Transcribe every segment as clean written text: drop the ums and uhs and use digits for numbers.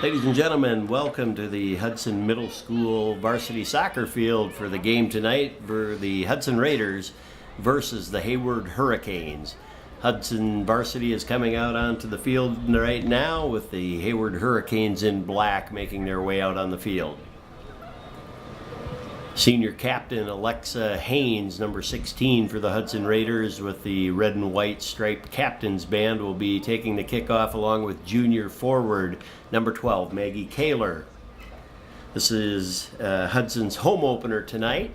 Ladies and gentlemen, welcome to the Hudson Middle School varsity soccer field for the game tonight for the Hudson Raiders versus the Hayward Hurricanes. Hudson varsity is coming out onto the field right now with the Hayward Hurricanes in black making their way out on the field. Senior captain Alexa Haynes, number 16 for the Hudson Raiders with the red and white striped captain's band, will be taking the kickoff along with junior forward number 12 Maggie Kaler. This is Hudson's home opener tonight.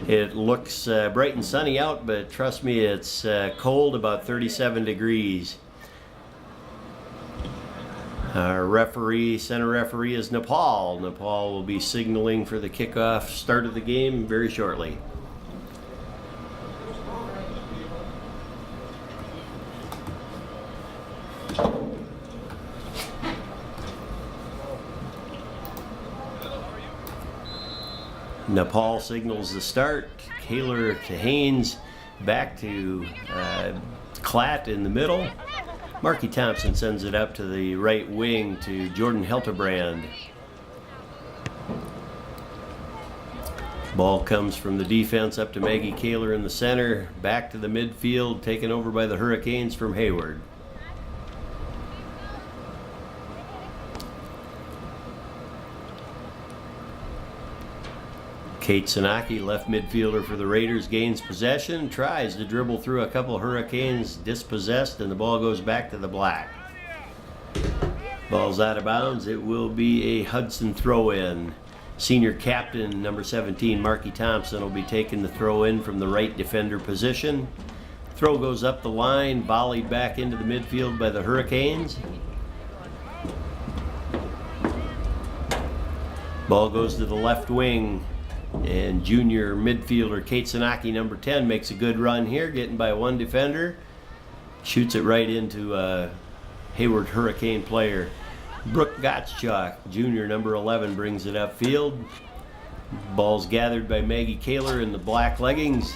It looks bright and sunny out, but trust me, it's cold, about 37 degrees. Our center referee is Nepal. Nepal will be signaling for the kickoff start of the game very shortly. Nepal signals the start. Kaler to Haynes, back to Klatt in the middle. Marky Thompson sends it up to the right wing to Jordan Helterbrand. Ball comes from the defense up to Maggie Kaler in the center, back to the midfield, taken over by the Hurricanes from Hayward. Kate Sanaki, left midfielder for the Raiders, gains possession, tries to dribble through a couple Hurricanes, dispossessed, and the ball goes back to the black. Ball's out of bounds. It will be a Hudson throw-in. Senior captain, number 17, Marky Thompson, will be taking the throw-in from the right defender position. Throw goes up the line, volleyed back into the midfield by the Hurricanes. Ball goes to the left wing. And junior midfielder Kate Sanaki, number 10, makes a good run here, getting by one defender. Shoots it right into a Hayward Hurricane player. Brooke Gottschalk, junior, number 11, brings it upfield. Ball's gathered by Maggie Kaler in the black leggings.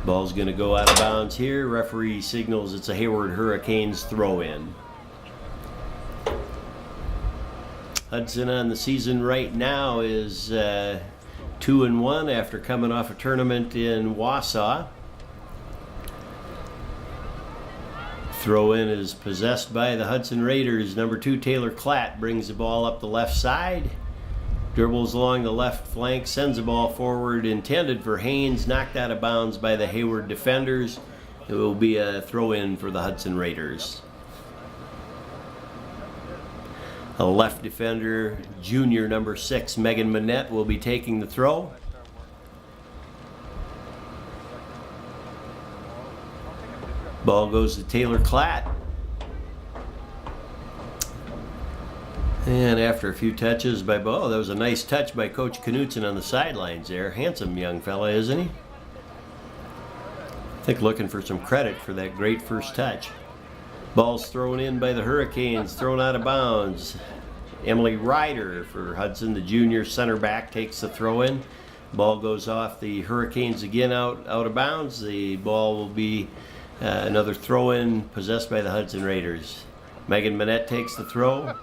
Ball's going to go out of bounds here. Referee signals it's a Hayward Hurricanes throw-in. Hudson on the season right now is 2-1 after coming off a tournament in Wausau. Throw-in is possessed by the Hudson Raiders. Number 2, Taylor Klatt, brings the ball up the left side. Dribbles along the left flank, sends the ball forward, intended for Haynes, knocked out of bounds by the Hayward defenders. It will be a throw-in for the Hudson Raiders. A left defender, junior number 6, Megan Manette, will be taking the throw. Ball goes to Taylor Klatt. And after a few touches by Bo, that was a nice touch by Coach Knutson on the sidelines there. Handsome young fella, isn't he? I think looking for some credit for that great first touch. Ball's thrown in by the Hurricanes, thrown out of bounds. Emily Ryder for Hudson, the junior center back, takes the throw in. Ball goes off the Hurricanes again out of bounds. The ball will be another throw in possessed by the Hudson Raiders. Megan Manette takes the throw.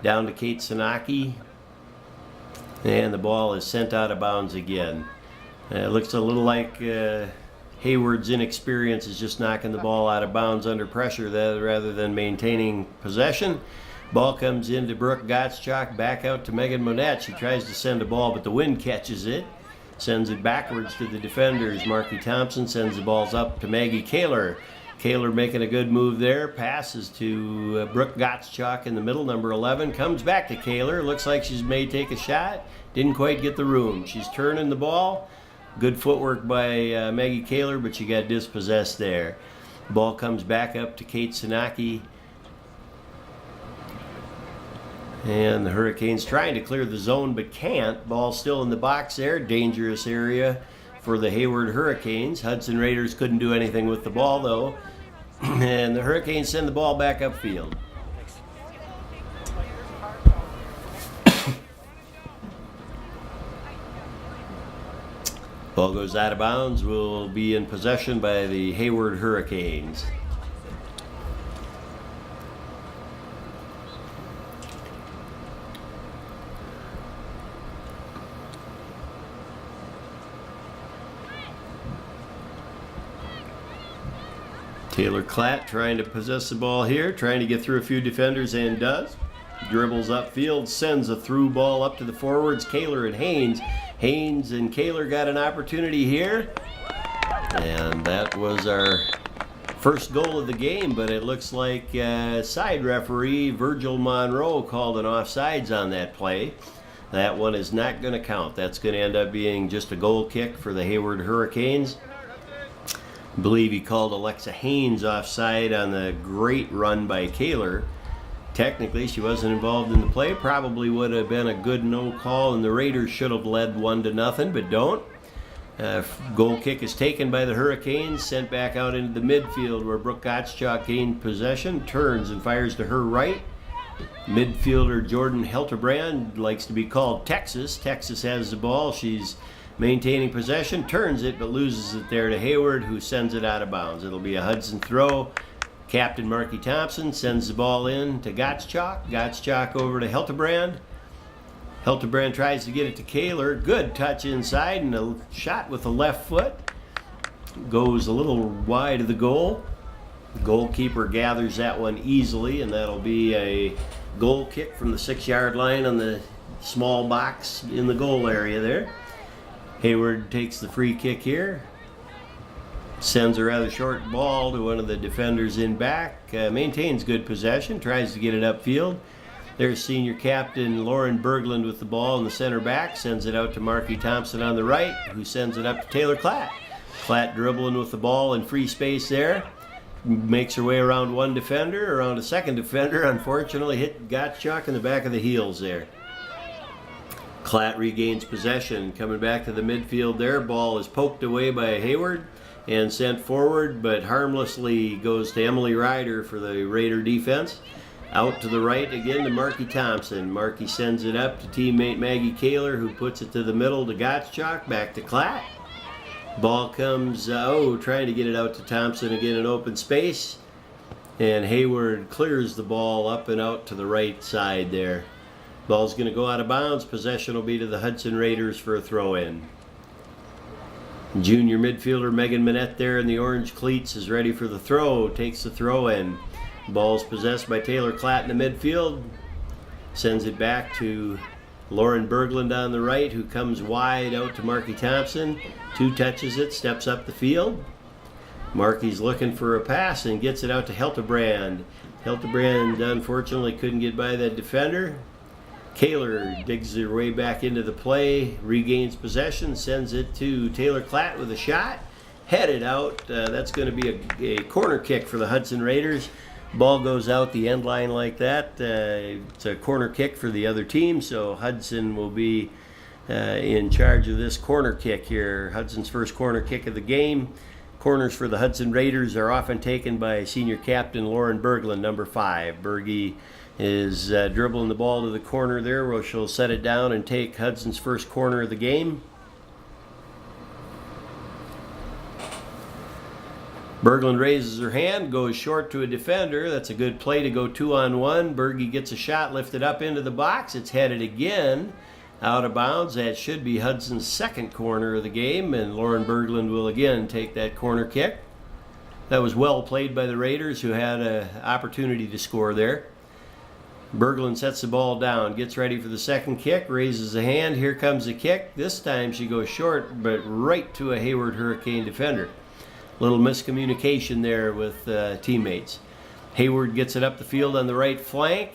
Down to Kate Sanaki. And the ball is sent out of bounds again. It looks a little like Hayward's inexperience is just knocking the ball out of bounds under pressure rather than maintaining possession. Ball comes into Brooke Gottschalk, back out to Megan Monette. She tries to send a ball, but the wind catches it. Sends it backwards to the defenders. Marky Thompson sends the balls up to Maggie Kaler. Kaler making a good move there. Passes to Brooke Gottschalk in the middle, number 11. Comes back to Kaler. Looks like she may take a shot. Didn't quite get the room. She's turning the ball. Good footwork by Maggie Kaler, but she got dispossessed there. Ball comes back up to Kate Sanaki. And the Hurricanes trying to clear the zone but can't. Ball still in the box there. Dangerous area for the Hayward Hurricanes. Hudson Raiders couldn't do anything with the ball though. And the Hurricanes send the ball back upfield. Ball goes out of bounds, will be in possession by the Hayward Hurricanes. Taylor Klatt trying to possess the ball here, trying to get through a few defenders, and does. Dribbles upfield, sends a through ball up to the forwards, Kaler and Haynes. Haynes and Kaler got an opportunity here. And that was our first goal of the game, but it looks like side referee Virgil Monroe called an offsides on that play. That one is not going to count. That's going to end up being just a goal kick for the Hayward Hurricanes. I believe he called Alexa Haynes offside on the great run by Kaler. Technically, she wasn't involved in the play. Probably would have been a good no call, and the Raiders should have led 1-0, but don't. Goal kick is taken by the Hurricanes, sent back out into the midfield where Brooke Gottschalk gained possession, turns and fires to her right. Midfielder Jordan Helterbrand likes to be called Texas. Texas has the ball. She's maintaining possession, turns it, but loses it there to Hayward, who sends it out of bounds. It'll be a Hudson throw. Captain Marky Thompson sends the ball in to Gottschalk. Gottschalk over to Helterbrand. Helterbrand tries to get it to Kaler. Good touch inside and a shot with the left foot. Goes a little wide of the goal. The goalkeeper gathers that one easily, and that'll be a goal kick from the 6-yard line on the small box in the goal area there. Hayward takes the free kick here. Sends a rather short ball to one of the defenders in back. Maintains good possession. Tries to get it upfield. There's senior captain Lauren Berglund with the ball in the center back. Sends it out to Marky Thompson on the right, who sends it up to Taylor Klatt. Klatt dribbling with the ball in free space there. Makes her way around one defender, around a second defender. Unfortunately, hit Gottschalk in the back of the heels there. Klatt regains possession. Coming back to the midfield there. Ball is poked away by Hayward and sent forward, but harmlessly goes to Emily Ryder for the Raider defense. Out to the right again to Marky Thompson. Marky sends it up to teammate Maggie Kaler, who puts it to the middle to Gottschalk, back to Klatt. Ball comes, trying to get it out to Thompson again in open space. And Hayward clears the ball up and out to the right side there. Ball's going to go out of bounds. Possession will be to the Hudson Raiders for a throw-in. Junior midfielder Megan Minette there in the orange cleats is ready for the throw. Takes the throw-in. Ball's possessed by Taylor Klatt in the midfield. Sends it back to Lauren Berglund on the right, who comes wide out to Marky Thompson. 2 touches it, steps up the field. Marky's looking for a pass and gets it out to Helterbrand. Helterbrand unfortunately couldn't get by that defender. Kaler digs her way back into the play, regains possession, sends it to Taylor Klatt with a shot. Headed out. That's going to be a corner kick for the Hudson Raiders. Ball goes out the end line like that. It's a corner kick for the other team, so Hudson will be in charge of this corner kick here. Hudson's first corner kick of the game. Corners for the Hudson Raiders are often taken by senior captain Lauren Berglund, number 5. Bergie is dribbling the ball to the corner there, where she'll set it down and take Hudson's first corner of the game. Berglund raises her hand, goes short to a defender. That's a good play to go 2-on-1. Bergie gets a shot lifted up into the box. It's headed again out of bounds. That should be Hudson's second corner of the game, and Lauren Berglund will again take that corner kick. That was well played by the Raiders, who had an opportunity to score there. Berglund sets the ball down, gets ready for the second kick, raises a hand. Here comes the kick. This time she goes short, but right to a Hayward Hurricane defender. Little miscommunication there with teammates. Hayward gets it up the field on the right flank.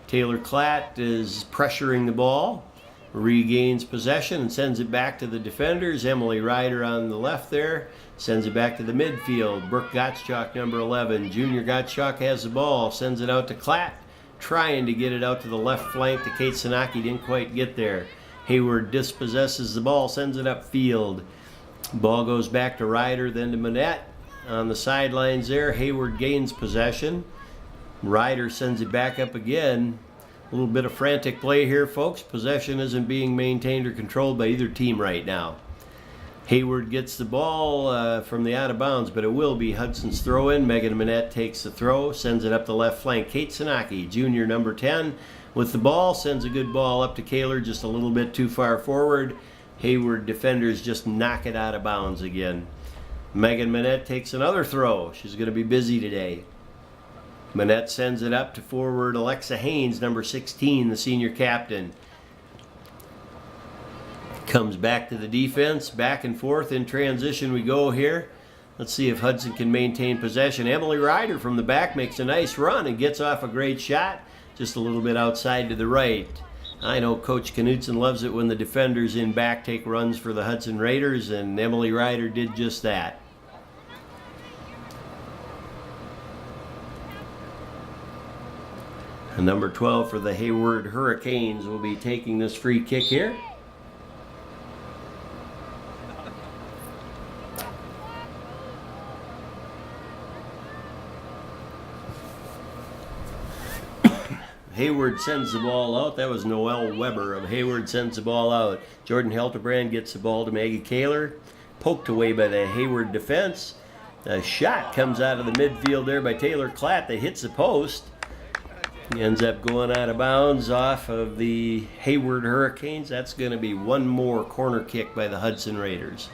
Taylor Klatt is pressuring the ball, regains possession and sends it back to the defenders. Emily Ryder on the left there sends it back to the midfield. Brooke Gottschalk, number 11. Junior Gottschalk has the ball, sends it out to Klatt, trying to get it out to the left flank to Kate Sanaki. Didn't quite get there. Hayward dispossesses the ball, sends it upfield. Ball goes back to Ryder, then to Minette. On the sidelines there, Hayward gains possession. Ryder sends it back up again. A little bit of frantic play here, folks. Possession isn't being maintained or controlled by either team right now. Hayward gets the ball from the out of bounds, but it will be Hudson's throw-in. Megan Minette takes the throw, sends it up the left flank. Kate Sanaki, junior, number 10, with the ball, sends a good ball up to Kaler, just a little bit too far forward. Hayward defenders just knock it out of bounds again. Megan Manette takes another throw. She's going to be busy today. Manette sends it up to forward Alexa Haynes, number 16, the senior captain. Comes back to the defense, back and forth in transition we go here. Let's see if Hudson can maintain possession. Emily Ryder from the back makes a nice run and gets off a great shot, just a little bit outside to the right. I know Coach Knutson loves it when the defenders in back take runs for the Hudson Raiders, and Emily Ryder did just that. And number 12 for the Hayward Hurricanes will be taking this free kick here. Hayward sends the ball out. That was Noelle Weber of Hayward sends the ball out. Jordan Helterbrand gets the ball to Maggie Kaler. Poked away by the Hayward defense. A shot comes out of the midfield there by Taylor Klatt that hits the post. He ends up going out of bounds off of the Hayward Hurricanes. That's going to be one more corner kick by the Hudson Raiders.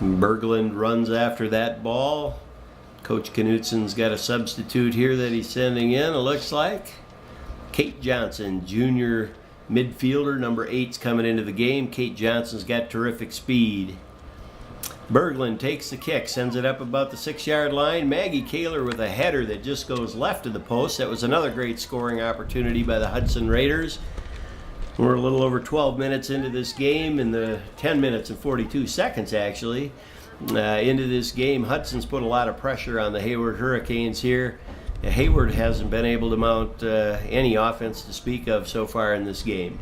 Berglund runs after that ball. Coach Knutson's got a substitute here that he's sending in, it looks like. Kate Johnson, junior midfielder, number 8's coming into the game. Kate Johnson's got terrific speed. Berglund takes the kick, sends it up about the 6-yard line. Maggie Kaler with a header that just goes left of the post. That was another great scoring opportunity by the Hudson Raiders. We're a little over 12 minutes into this game, in the 10 minutes and 42 seconds actually. Into this game, Hudson's put a lot of pressure on the Hayward Hurricanes here. Hayward hasn't been able to mount any offense to speak of so far in this game.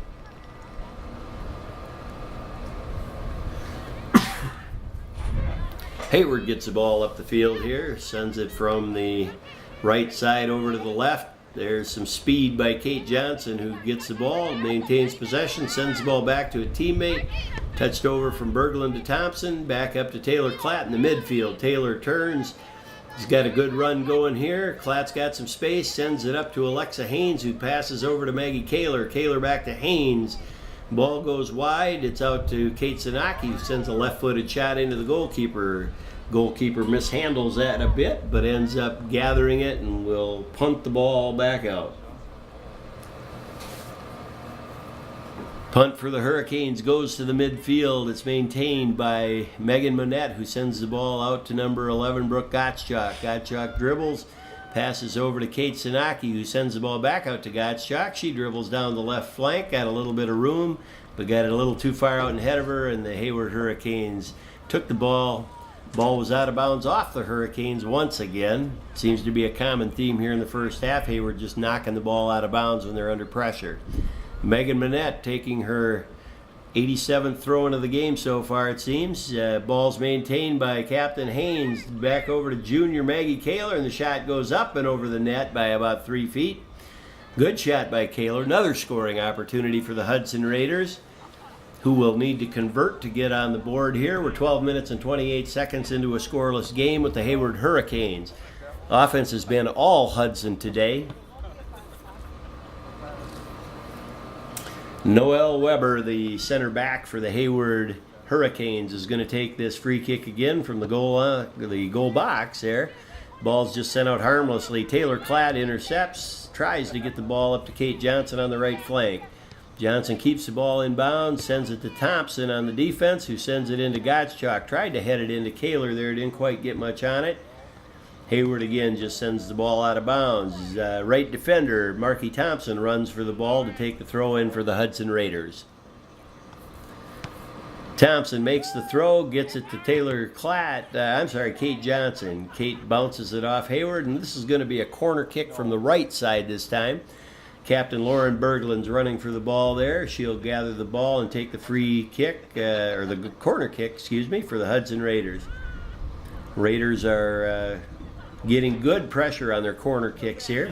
Hayward gets the ball up the field here, sends it from the right side over to the left. There's some speed by Kate Johnson, who gets the ball, maintains possession, sends the ball back to a teammate. Touched over from Berglund to Thompson, back up to Taylor Klatt in the midfield. Taylor turns. He's got a good run going here. Klatt's got some space, sends it up to Alexa Haynes, who passes over to Maggie Kaler. Kaler back to Haynes. Ball goes wide. It's out to Kate Sanaki, who sends a left-footed shot into the goalkeeper. Goalkeeper mishandles that a bit, but ends up gathering it and will punt the ball back out. Punt for the Hurricanes goes to the midfield. It's maintained by Megan Manette, who sends the ball out to number 11, Brooke Gottschalk. Gottschalk dribbles, passes over to Kate Sanaki, who sends the ball back out to Gottschalk. She dribbles down the left flank, got a little bit of room, but got it a little too far out ahead of her, and the Hayward Hurricanes took the ball. Ball was out of bounds off the Hurricanes once again. Seems to be a common theme here in the first half. Hayward just knocking the ball out of bounds when they're under pressure. Megan Manette taking her 87th throw into the game so far, it seems. Ball's maintained by Captain Haynes. Back over to junior Maggie Kaler, and the shot goes up and over the net by about 3 feet. Good shot by Kaler. Another scoring opportunity for the Hudson Raiders, who will need to convert to get on the board here. We're 12 minutes and 28 seconds into a scoreless game with the Hayward Hurricanes. Offense has been all Hudson today. Noelle Weber, the center back for the Hayward Hurricanes, is going to take this free kick again from the goal box there. Ball's just sent out harmlessly. Taylor Klatt intercepts, tries to get the ball up to Kate Johnson on the right flank. Johnson keeps the ball in bounds, sends it to Thompson on the defense, who sends it into Gottschalk. Tried to head it into Kaler there, didn't quite get much on it. Hayward again just sends the ball out of bounds. Right defender Marky Thompson runs for the ball to take the throw in for the Hudson Raiders. Thompson makes the throw, gets it to Kate Johnson. Kate bounces it off Hayward, and this is going to be a corner kick from the right side this time. Captain Lauren Berglund's running for the ball there. She'll gather the ball and take the free kick, or the corner kick, for the Hudson Raiders. Raiders are getting good pressure on their corner kicks here.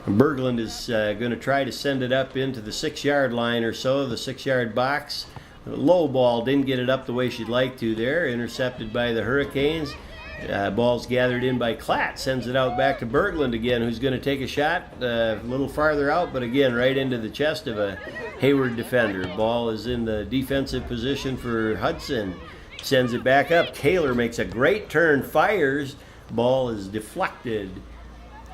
Berglund is going to try to send it up into the 6-yard line or so, the 6-yard box. Low ball, didn't get it up the way she'd like to there. Intercepted by the Hurricanes. Ball's gathered in by Klatt. Sends it out back to Berglund again, who's going to take a shot a little farther out, but again, right into the chest of a Hayward defender. Ball is in the defensive position for Hudson. Sends it back up. Kaler makes a great turn, fires. Ball is deflected.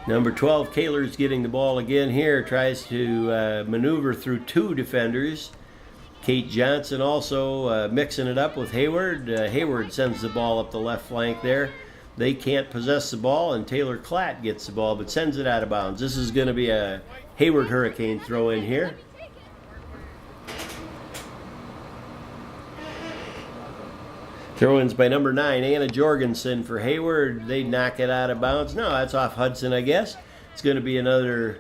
Number 12, Kaler's getting the ball again here. Tries to maneuver through two defenders. Kate Johnson also mixing it up with Hayward. Hayward sends the ball up the left flank there. They can't possess the ball, and Taylor Klatt gets the ball, but sends it out of bounds. This is going to be a Hayward Hurricane throw in here. Throw-ins by number 9, Anna Jorgensen for Hayward. They knock it out of bounds. No, that's off Hudson, I guess. It's going to be another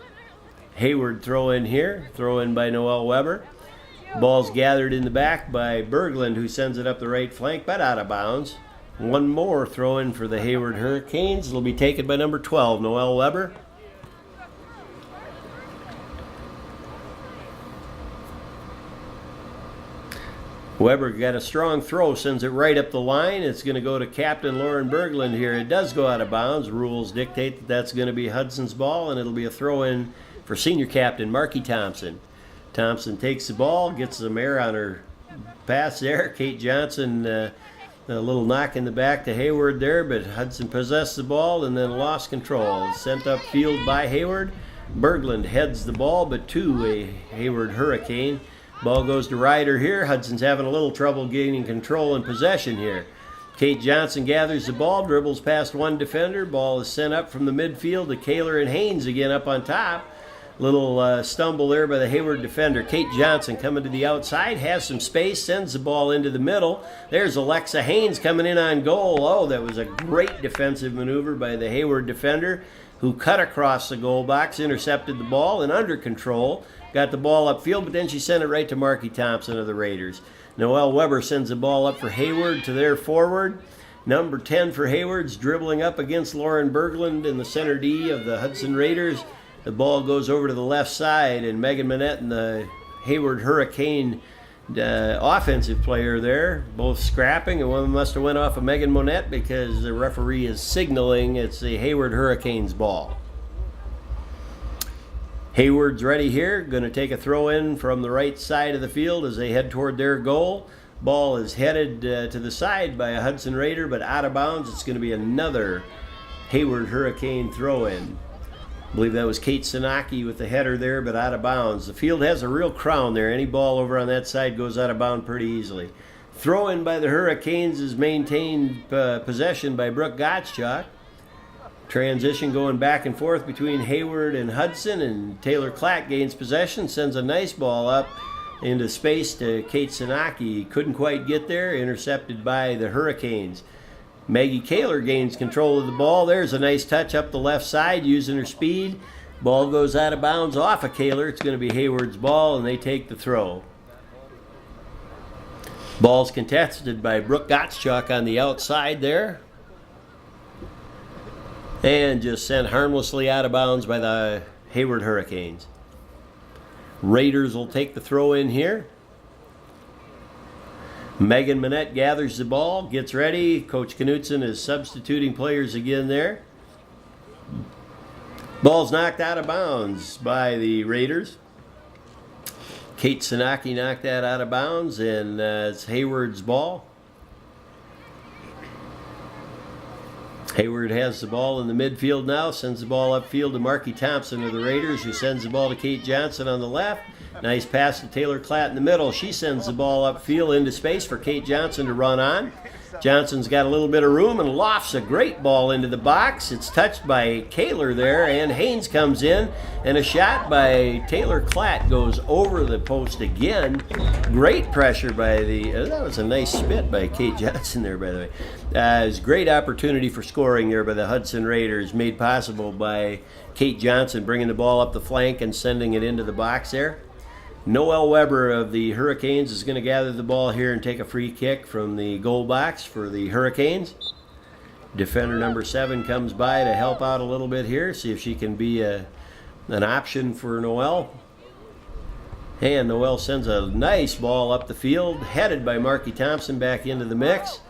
Hayward throw-in here. Throw-in by Noelle Weber. Ball's gathered in the back by Berglund, who sends it up the right flank, but out of bounds. One more throw-in for the Hayward Hurricanes. It'll be taken by number 12, Noelle Weber. Weber got a strong throw, sends it right up the line. It's going to go to Captain Lauren Berglund here. It does go out of bounds. Rules dictate that that's going to be Hudson's ball, and it'll be a throw-in for senior captain Marky Thompson. Thompson takes the ball, gets some air on her pass there. Kate Johnson, a little knock in the back to Hayward there, but Hudson possessed the ball and then lost control. Sent upfield by Hayward. Berglund heads the ball, but to a Hayward Hurricane. Ball goes to Ryder here. Hudson's having a little trouble gaining control and possession here. Kate Johnson gathers the ball, dribbles past one defender. Ball is sent up from the midfield to Kaler and Haynes again up on top. Little stumble there by the Hayward defender. Kate Johnson coming to the outside, has some space, sends the ball into the middle. There's Alexa Haynes coming in on goal. Oh, that was a great defensive maneuver by the Hayward defender, who cut across the goal box, intercepted the ball, and under control. Got the ball upfield, but then she sent it right to Marky Thompson of the Raiders. Noelle Weber sends the ball up for Hayward to their forward. Number 10 for Hayward's dribbling up against Lauren Berglund in the center D of the Hudson Raiders. The ball goes over to the left side, and Megan Monette and the Hayward Hurricane offensive player there, both scrapping, and one must have went off of Megan Monette because the referee is signaling it's the Hayward Hurricanes ball. Hayward's ready here, going to take a throw in from the right side of the field as they head toward their goal. Ball is headed to the side by a Hudson Raider, but out of bounds. It's going to be another Hayward Hurricane throw in. I believe that was Kate Sanaki with the header there, but out of bounds. The field has a real crown there. Any ball over on that side goes out of bounds pretty easily. Throw in by the Hurricanes is maintained possession by Brooke Gottschalk. Transition going back and forth between Hayward and Hudson, and Taylor Klatt gains possession, sends a nice ball up into space to Kate Sanaki. Couldn't quite get there, intercepted by the Hurricanes. Maggie Kaler gains control of the ball. There's a nice touch up the left side using her speed. Ball goes out of bounds off of Kaler. It's going to be Hayward's ball, and they take the throw. Ball's contested by Brooke Gottschalk on the outside there. And just sent harmlessly out of bounds by the Hayward Hurricanes. Raiders will take the throw in here. Megan Monette gathers the ball, gets ready. Coach Knutson is substituting players again there. Ball's knocked out of bounds by the Raiders. Kate Sanaki knocked that out of bounds, and it's Hayward's ball. Hayward has the ball in the midfield now, sends the ball upfield to Marky Thompson of the Raiders, who sends the ball to Kate Johnson on the left. Nice pass to Taylor Klatt in the middle. She sends the ball upfield into space for Kate Johnson to run on. Johnson's got a little bit of room and lofts a great ball into the box. It's touched by Kaler there, and Haynes comes in, and a shot by Taylor Klatt goes over the post again. Great pressure by that was a nice spit by Kate Johnson there, by the way. It was a great opportunity for scoring there by the Hudson Raiders, made possible by Kate Johnson bringing the ball up the flank and sending it into the box there. Noelle Weber of the Hurricanes is going to gather the ball here and take a free kick from the goal box for the Hurricanes. Defender number 7 comes by to help out a little bit here, see if she can be an option for Noelle. And Noelle sends a nice ball up the field, headed by Marky Thompson back into the mix.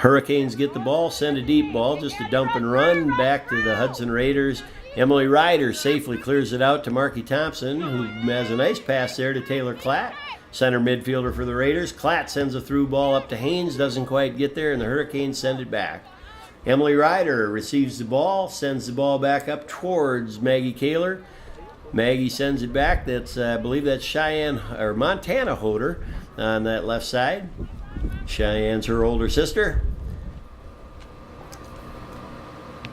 Hurricanes get the ball, send a deep ball, just a dump and run back to the Hudson Raiders. Emily Ryder safely clears it out to Marky Thompson, who has a nice pass there to Taylor Klatt, center midfielder for the Raiders. Klatt sends a through ball up to Haynes, doesn't quite get there, and the Hurricanes send it back. Emily Ryder receives the ball, sends the ball back up towards Maggie Kaler. Maggie sends it back. That's I believe that's Cheyenne or Montana Hoder on that left side. Cheyenne's her older sister.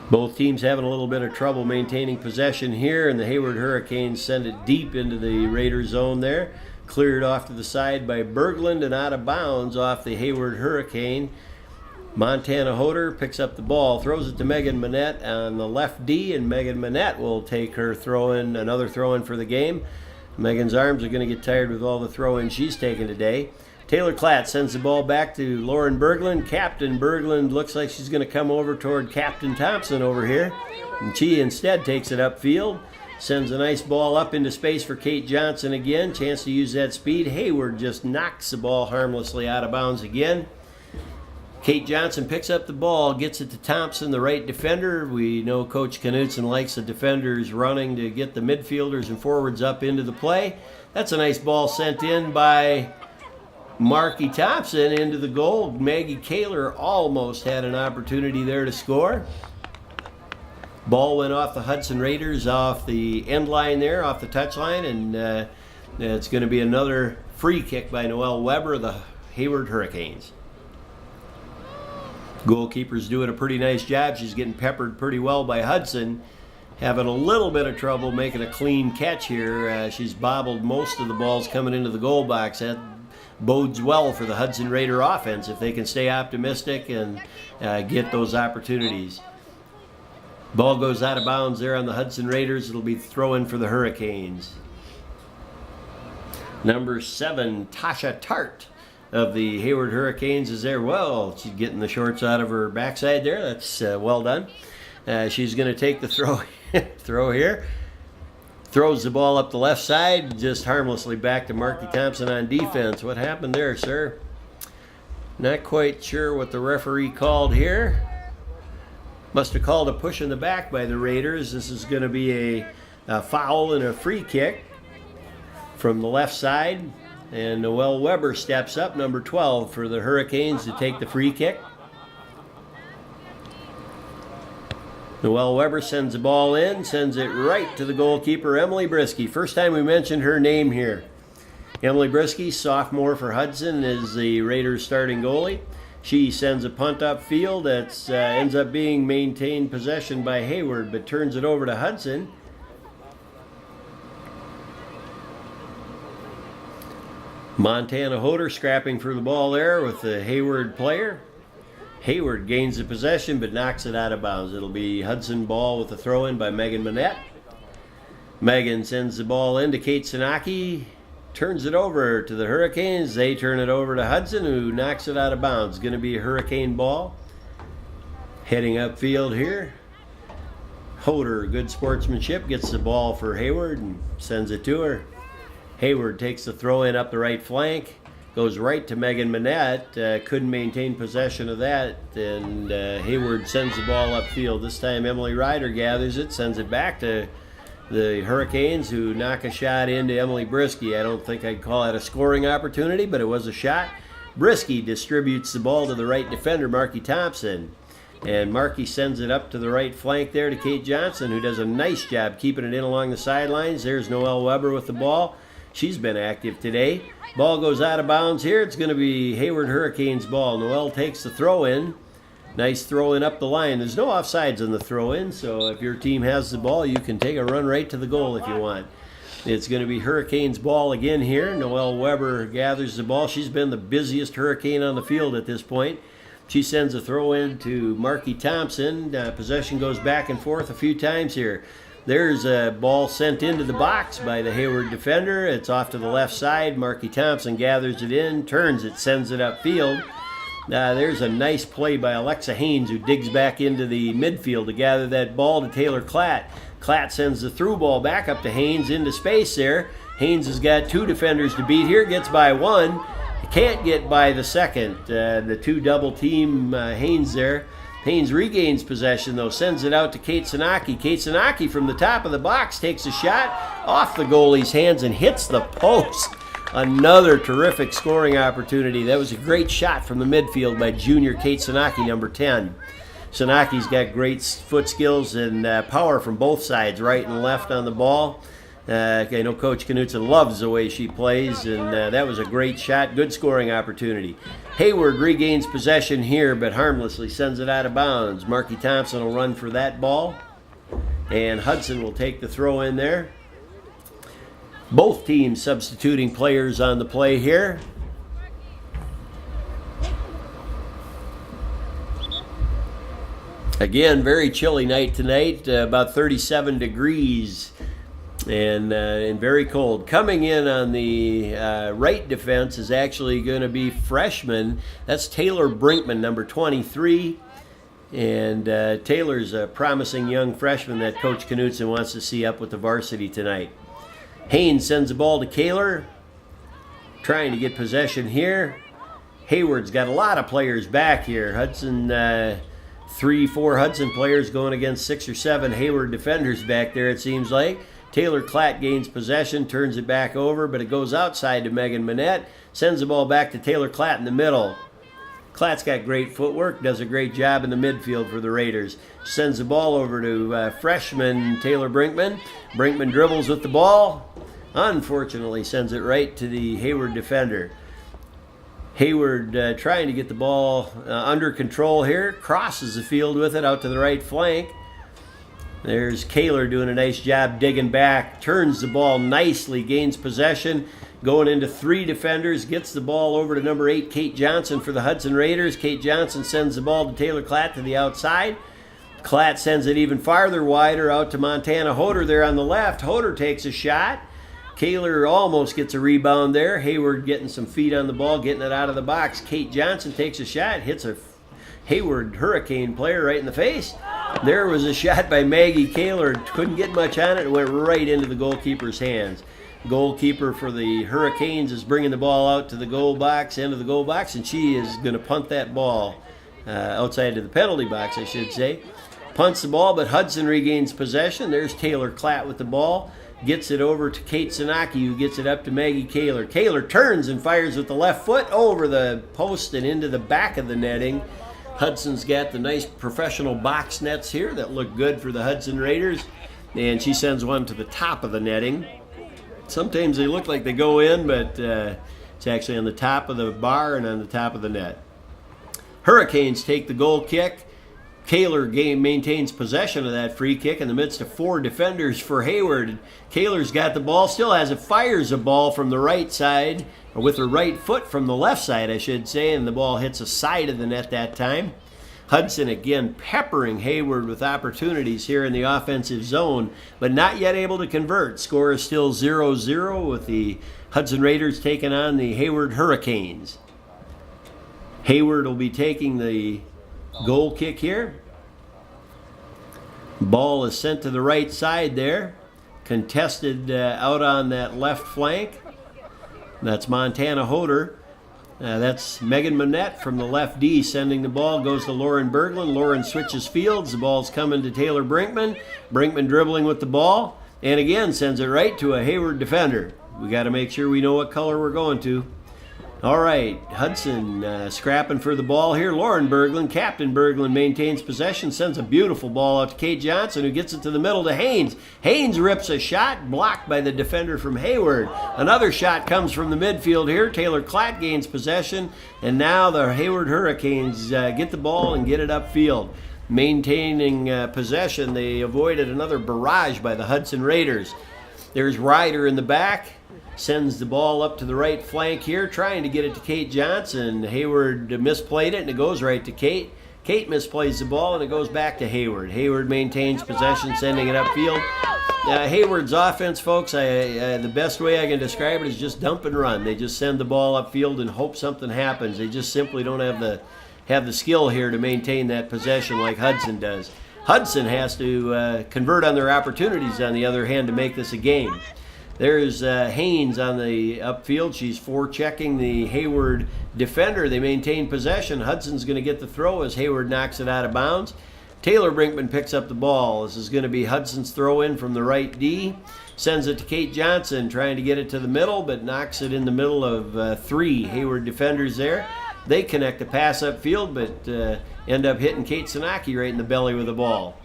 Both teams having a little bit of trouble maintaining possession here, and the Hayward Hurricanes send it deep into the Raider zone there. Cleared off to the side by Berglund and out of bounds off the Hayward Hurricane. Montana Hoder picks up the ball, throws it to Megan Manette on the left D, and Megan Manette will take her throw-in, another throw-in for the game. Megan's arms are going to get tired with all the throw-ins she's taken today. Taylor Klatt sends the ball back to Lauren Berglund. Captain Berglund looks like she's going to come over toward Captain Thompson over here. And she instead takes it upfield. Sends a nice ball up into space for Kate Johnson again. Chance to use that speed. Hayward just knocks the ball harmlessly out of bounds again. Kate Johnson picks up the ball, gets it to Thompson, the right defender. We know Coach Knutson likes the defenders running to get the midfielders and forwards up into the play. That's a nice ball sent in by Marky Thompson into the goal. Maggie Kaler almost had an opportunity there to score. Ball went off the Hudson Raiders off the end line there, off the touch line, and it's going to be another free kick by Noelle Weber of the Hayward Hurricanes. Goalkeeper's doing a pretty nice job. She's getting peppered pretty well by Hudson. Having a little bit of trouble making a clean catch here. She's bobbled most of the balls coming into the goal box. That bodes well for the Hudson Raider offense if they can stay optimistic and get those opportunities. Ball goes out of bounds there on the Hudson Raiders. It'll be throw-in for the Hurricanes. Number 7, Tasha Tart of the Hayward Hurricanes is there. Well, she's getting the shorts out of her backside there. That's well done. She's going to take the throw here. Throws the ball up the left side, just harmlessly back to Marky Thompson on defense. What happened there, sir? Not quite sure what the referee called here. Must have called a push in the back by the Raiders. This is going to be a foul and a free kick from the left side. And Noelle Weber steps up, number 12, for the Hurricanes to take the free kick. Noelle Weber sends the ball in, sends it right to the goalkeeper, Emily Brisky. First time we mentioned her name here. Emily Brisky, sophomore for Hudson, is the Raiders' starting goalie. She sends a punt upfield that ends up being maintained possession by Hayward, but turns it over to Hudson. Montana Hoder scrapping for the ball there with the Hayward player. Hayward gains the possession but knocks it out of bounds. It'll be Hudson ball with a throw-in by Megan Manette. Megan sends the ball in to Kate Sanaki. Turns it over to the Hurricanes. They turn it over to Hudson, who knocks it out of bounds. Going to be a Hurricane ball. Heading upfield here. Hoder, good sportsmanship, gets the ball for Hayward and sends it to her. Hayward takes the throw-in up the right flank. Goes right to Megan Manette. Couldn't maintain possession of that. And Hayward sends the ball upfield. This time Emily Ryder gathers it, sends it back to the Hurricanes, who knock a shot into Emily Brisky. I don't think I'd call that a scoring opportunity, but it was a shot. Brisky distributes the ball to the right defender, Marky Thompson. And Marky sends it up to the right flank there to Kate Johnson, who does a nice job keeping it in along the sidelines. There's Noelle Weber with the ball. She's been active today. Ball goes out of bounds here. It's going to be Hayward Hurricanes ball. Noelle takes the throw-in. Nice throw-in up the line. There's no offsides on the throw-in, so if your team has the ball, you can take a run right to the goal if you want. It's going to be Hurricanes ball again here. Noelle Weber gathers the ball. She's been the busiest Hurricane on the field at this point. She sends a throw-in to Marky Thompson. Possession goes back and forth a few times here. There's a ball sent into the box by the Hayward defender. It's off to the left side. Marky Thompson gathers it in, turns it, sends it upfield. There's a nice play by Alexa Haynes, who digs back into the midfield to gather that ball to Taylor Klatt. Klatt sends the through ball back up to Haynes into space there. Haynes has got two defenders to beat here, gets by one. Can't get by the second. The two double team Haynes there. Haynes regains possession, though, sends it out to Kate Sanaki. Kate Sanaki from the top of the box takes a shot off the goalie's hands and hits the post. Another terrific scoring opportunity. That was a great shot from the midfield by junior Kate Sanaki, number 10. Sanaki's got great foot skills and power from both sides, right and left on the ball. I know Coach Knutson loves the way she plays, and that was a great shot. Good scoring opportunity. Hayward regains possession here, but harmlessly sends it out of bounds. Marky Thompson will run for that ball, and Hudson will take the throw in there. Both teams substituting players on the play here. Again, very chilly night tonight, about 37 degrees. And very cold. Coming in on the right defense is actually going to be freshman. That's Taylor Brinkman, number 23. And Taylor's a promising young freshman that Coach Knutson wants to see up with the varsity tonight. Haynes sends the ball to Kaler, trying to get possession here. Hayward's got a lot of players back here. Hudson, 3-4 Hudson players going against 6 or 7 Hayward defenders back there, it seems like. Taylor Klatt gains possession, turns it back over, but it goes outside to Megan Manette. Sends the ball back to Taylor Klatt in the middle. Klatt's got great footwork, does a great job in the midfield for the Raiders. Sends the ball over to freshman Taylor Brinkman. Brinkman dribbles with the ball. Unfortunately, sends it right to the Hayward defender. Hayward trying to get the ball under control here. Crosses the field with it out to the right flank. There's Kaler doing a nice job digging back, turns the ball nicely, gains possession, going into 3 defenders, gets the ball over to number 8, Kate Johnson for the Hudson Raiders. Kate Johnson sends the ball to Taylor Klatt to the outside. Klatt sends it even farther wider out to Montana Hoder there on the left. Hoder takes a shot. Kaler almost gets a rebound there. Hayward getting some feet on the ball, getting it out of the box. Kate Johnson takes a shot, hits a Hayward Hurricane player right in the face. There was a shot by Maggie Kaler. Couldn't get much on it. It went right into the goalkeeper's hands. Goalkeeper for the Hurricanes is bringing the ball out to the goal box, end of the goal box, and she is going to punt that ball outside of the penalty box, I should say. Punts the ball, but Hudson regains possession. There's Taylor Klatt with the ball. Gets it over to Kate Sanaki, who gets it up to Maggie Kaler. Kaler turns and fires with the left foot over the post and into the back of the netting. Hudson's got the nice professional box nets here that look good for the Hudson Raiders. And she sends one to the top of the netting. Sometimes they look like they go in, but it's actually on the top of the bar and on the top of the net. Hurricanes take the goal kick. Kaler maintains possession of that free kick in the midst of 4 defenders for Hayward. Kaler's got the ball, still has it, fires a ball from the right side, or with her right foot from the left side, I should say, and the ball hits the side of the net that time. Hudson again peppering Hayward with opportunities here in the offensive zone, but not yet able to convert. Score is still 0-0 with the Hudson Raiders taking on the Hayward Hurricanes. Hayward will be taking the goal kick here. Ball is sent to the right side there. Contested out on that left flank. That's Montana Hoder. That's Megan Manette from the left D sending the ball. Goes to Lauren Berglund. Lauren switches fields. The ball's coming to Taylor Brinkman. Brinkman dribbling with the ball. And again sends it right to a Hayward defender. We got to make sure we know what color we're going to. All right, Hudson scrapping for the ball here. Lauren Berglund, Captain Berglund, maintains possession, sends a beautiful ball out to Kate Johnson, who gets it to the middle to Haynes. Haynes rips a shot, blocked by the defender from Hayward. Another shot comes from the midfield here. Taylor Klatt gains possession, and now the Hayward Hurricanes get the ball and get it upfield. Maintaining possession, they avoided another barrage by the Hudson Raiders. There's Ryder in the back. Sends the ball up to the right flank here, trying to get it to Kate Johnson. Hayward misplayed it, and it goes right to Kate. Kate misplays the ball, and it goes back to Hayward. Hayward maintains possession, sending it upfield. Hayward's offense, folks, the best way I can describe it is just dump and run. They just send the ball upfield and hope something happens. They just simply don't have the skill here to maintain that possession like Hudson does. Hudson has to convert on their opportunities, on the other hand, to make this a game. There's Haynes on the upfield. She's forechecking the Hayward defender. They maintain possession. Hudson's going to get the throw as Hayward knocks it out of bounds. Taylor Brinkman picks up the ball. This is going to be Hudson's throw in from the right D. Sends it to Kate Johnson, trying to get it to the middle, but knocks it in the middle of 3 Hayward defenders there. They connect a pass upfield, but end up hitting Kate Sanaki right in the belly with the ball.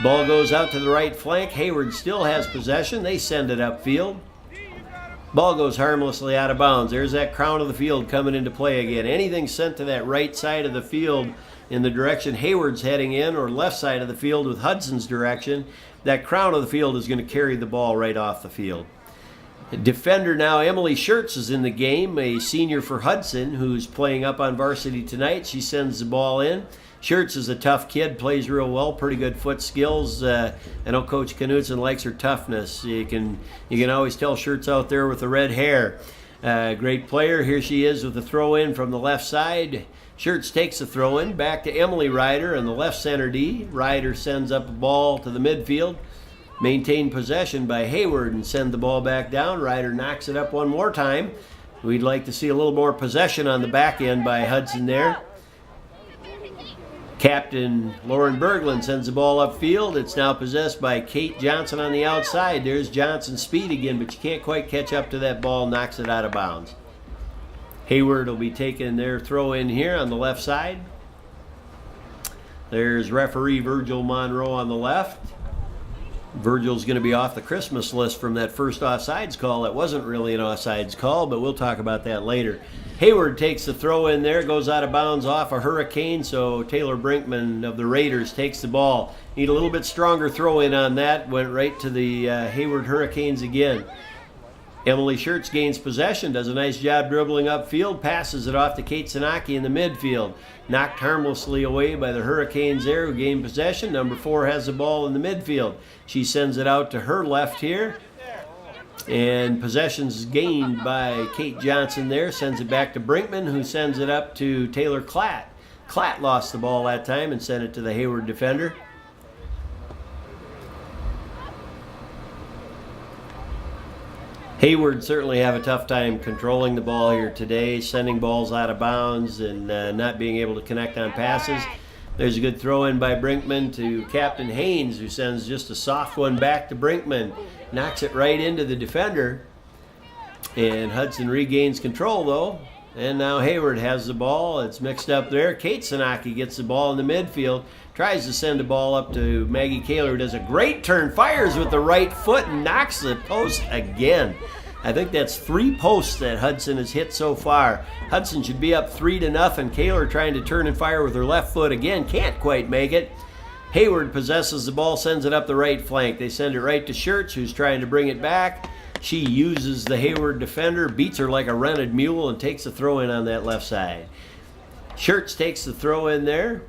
Ball goes out to the right flank. Hayward still has possession. They send it upfield. Ball goes harmlessly out of bounds. There's that crown of the field coming into play again. Anything sent to that right side of the field in the direction Hayward's heading in, or left side of the field with Hudson's direction, that crown of the field is going to carry the ball right off the field. Defender now, Emily Schertz, is in the game, a senior for Hudson who's playing up on varsity tonight. She sends the ball in. Schertz is a tough kid, plays real well, pretty good foot skills. I know Coach Knutson likes her toughness. You can always tell Schertz out there with the red hair. Great player. Here she is with the throw in from the left side. Schertz takes the throw in back to Emily Ryder on the left center D. Ryder sends up a ball to the midfield. Maintained possession by Hayward and send the ball back down. Ryder knocks it up one more time. We'd like to see a little more possession on the back end by Hudson there. Captain Lauren Berglund sends the ball upfield. It's now possessed by Kate Johnson on the outside. There's Johnson's speed again, but you can't quite catch up to that ball. Knocks it out of bounds. Hayward will be taking their throw in here on the left side. There's referee Virgil Monroe on the left. Virgil's going to be off the Christmas list from that first offsides call. That wasn't really an offsides call, but we'll talk about that later. Hayward takes the throw in there, goes out of bounds off a Hurricane, so Taylor Brinkman of the Raiders takes the ball. Need a little bit stronger throw in on that. Went right to the Hayward Hurricanes again. Emily Schertz gains possession, does a nice job dribbling upfield, passes it off to Kate Sanaki in the midfield. Knocked harmlessly away by the Hurricanes there, who gained possession. Number 4 has the ball in the midfield. She sends it out to her left here. And possession's gained by Kate Johnson there. Sends it back to Brinkman, who sends it up to Taylor Klatt. Klatt lost the ball that time and sent it to the Hayward defender. Hayward certainly have a tough time controlling the ball here today, sending balls out of bounds and not being able to connect on passes. There's a good throw in by Brinkman to Captain Haynes, who sends just a soft one back to Brinkman. Knocks it right into the defender. And Hudson regains control though. And now Hayward has the ball. It's mixed up there. Kate Sanaki gets the ball in the midfield. Tries to send the ball up to Maggie Kaler, who does a great turn, fires with the right foot, and knocks the post again. I think that's 3 posts that Hudson has hit so far. Hudson should be up 3-0. Kaler trying to turn and fire with her left foot again. Can't quite make it. Hayward possesses the ball, sends it up the right flank. They send it right to Schertz, who's trying to bring it back. She uses the Hayward defender, beats her like a rented mule, and takes the throw in on that left side. Schertz takes the throw in there.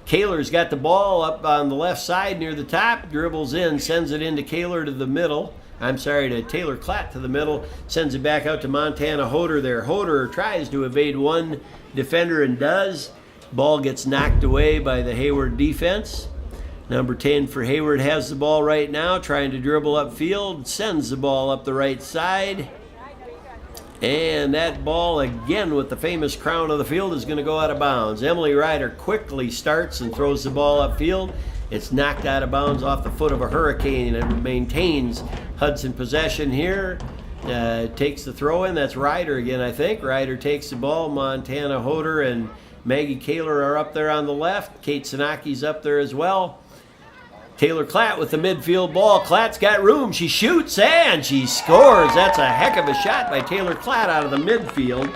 Kaler's got the ball up on the left side near the top, dribbles in, sends it into Kaler to the middle. To Taylor Klatt to the middle, sends it back out to Montana Hoder there. Hoder tries to evade one defender and does. Ball gets knocked away by the Hayward defense. Number 10 for Hayward has the ball right now, trying to dribble upfield, sends the ball up the right side. And that ball, again with the famous crown of the field, is going to go out of bounds. Emily Ryder quickly starts and throws the ball upfield. It's knocked out of bounds off the foot of a Hurricane and maintains Hudson possession here. Takes the throw in. That's Ryder again, I think. Ryder takes the ball. Montana Hoder and Maggie Kaler are up there on the left. Kate Sanaki's up there as well. Taylor Klatt with the midfield ball. Klatt's got room. She shoots and she scores. That's a heck of a shot by Taylor Klatt out of the midfield.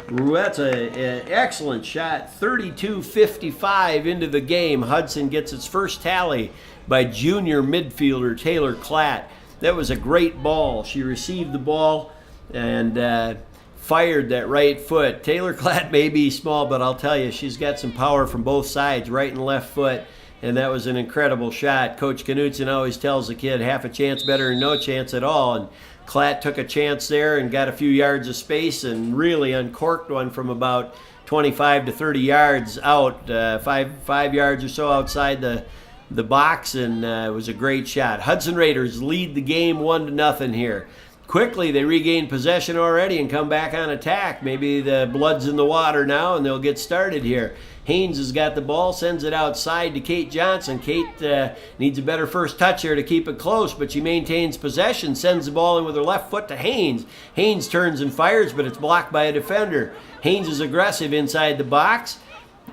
That's an excellent shot. 32-55 into the game. Hudson gets its first tally by junior midfielder Taylor Klatt. That was a great ball. She received the ball and fired that right foot. Taylor Klatt may be small, but I'll tell you, she's got some power from both sides, right and left foot. And that was an incredible shot. Coach Knutson always tells the kid half a chance better than no chance at all. And Klatt took a chance there and got a few yards of space and really uncorked one from about 25 to 30 yards out, five yards or so outside the the box, and it was a great shot. Hudson Raiders lead the game 1-0 here. Quickly, they regain possession already and come back on attack. Maybe the blood's in the water now, and they'll get started here. Haynes has got the ball, sends it outside to Kate Johnson. Kate needs a better first touch here to keep it close, but she maintains possession, sends the ball in with her left foot to Haynes. Haynes turns and fires, but it's blocked by a defender. Haynes is aggressive inside the box,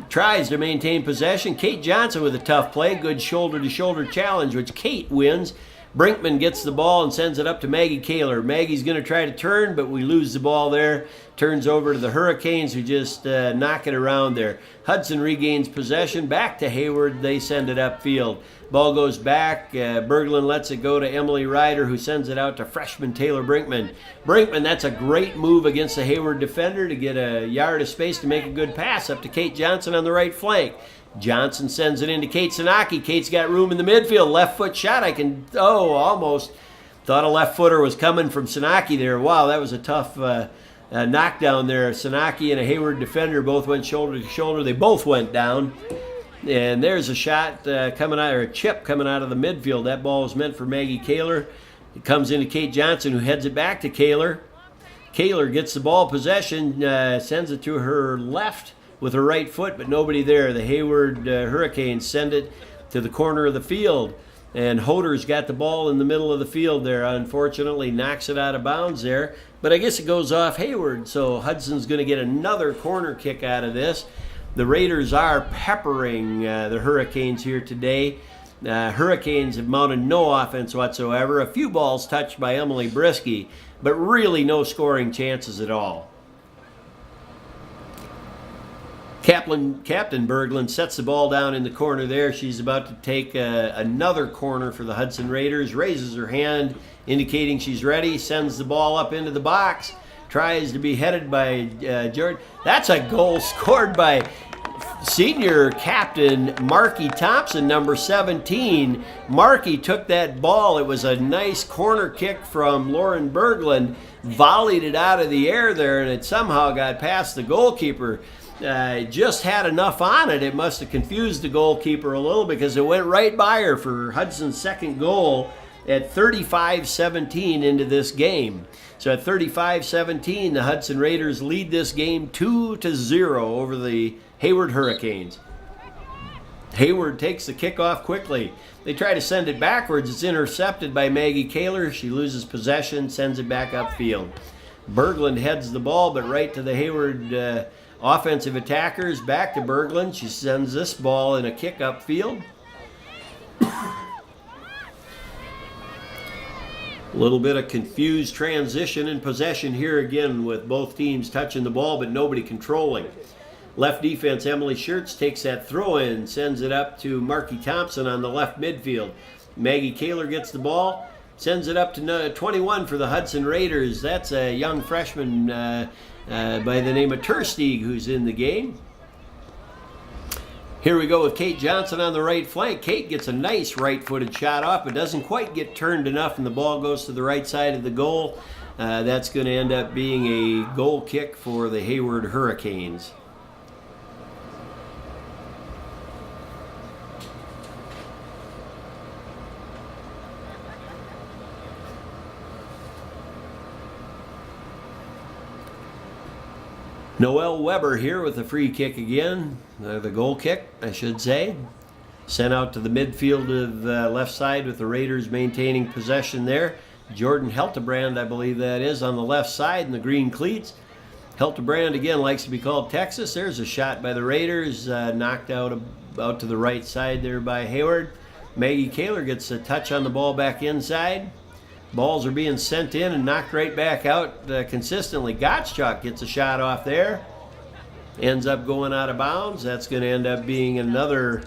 tries to maintain possession. Kate Johnson with a tough play, good shoulder-to-shoulder challenge, which Kate wins. Brinkman gets the ball and sends it up to Maggie Kaler. Maggie's going to try to turn, but we lose the ball there. Turns over to the Hurricanes, who just knock it around there. Hudson regains possession. Back to Hayward. They send it upfield. Ball goes back. Berglund lets it go to Emily Ryder, who sends it out to freshman Taylor Brinkman. Brinkman, that's a great move against the Hayward defender to get a yard of space to make a good pass up to Kate Johnson on the right flank. Johnson sends it into Kate Sanaki. Kate's got room in the midfield. Left foot shot. Almost thought a left footer was coming from Sanaki there. Wow, that was a tough knockdown there. Sanaki and a Hayward defender both went shoulder to shoulder. They both went down. And there's a shot coming out, or a chip coming out of the midfield. That ball was meant for Maggie Kaler. It comes into Kate Johnson, who heads it back to Kaler. Kaler gets the ball possession, sends it to her left with her right foot, but nobody there. The Hayward Hurricanes send it to the corner of the field, and Hoder's got the ball in the middle of the field there. Unfortunately, knocks it out of bounds there, but I guess it goes off Hayward, so Hudson's going to get another corner kick out of this. The Raiders are peppering the Hurricanes here today. Hurricanes have mounted no offense whatsoever. A few balls touched by Emily Brisky, but really no scoring chances at all. Captain Berglund sets the ball down in the corner there. She's about to take another corner for the Hudson Raiders. Raises her hand, indicating she's ready. Sends the ball up into the box. Tries to be headed by Jordan. That's a goal scored by senior captain Marky Thompson, number 17. Marky took that ball. It was a nice corner kick from Lauren Berglund. Volleyed it out of the air there, and it somehow got past the goalkeeper. Just had enough on it. It must have confused the goalkeeper a little, because it went right by her for Hudson's second goal at 35-17 into this game. So at 35-17, the Hudson Raiders lead this game 2-0 over the Hayward Hurricanes. Hayward takes the kickoff quickly. They try to send it backwards. It's intercepted by Maggie Kaler. She loses possession, sends it back upfield. Berglund heads the ball, but right to the Hayward offensive attackers. Back to Berglund. She sends this ball in a kick upfield. A little bit of confused transition and possession here again, with both teams touching the ball but nobody controlling. Left defense, Emily Schertz takes that throw in, sends it up to Marky Thompson on the left midfield. Maggie Kaler gets the ball, sends it up to 21 for the Hudson Raiders. That's a young freshman by the name of Tersteeg who's in the game. Here we go with Kate Johnson on the right flank. Kate gets a nice right-footed shot off, but doesn't quite get turned enough, and the ball goes to the right side of the goal. That's going to end up being a goal kick for the Hayward Hurricanes. Noelle Weber here with the free kick again, the goal kick, I should say. Sent out to the midfield of the left side with the Raiders maintaining possession there. Jordan Heltebrand, I believe that is, on the left side in the green cleats. Heltebrand, again, likes to be called Texas. There's a shot by the Raiders, knocked out to the right side there by Hayward. Maggie Kaler gets a touch on the ball back inside. Balls are being sent in and knocked right back out consistently. Gottschalk gets a shot off there. Ends up going out of bounds. That's going to end up being another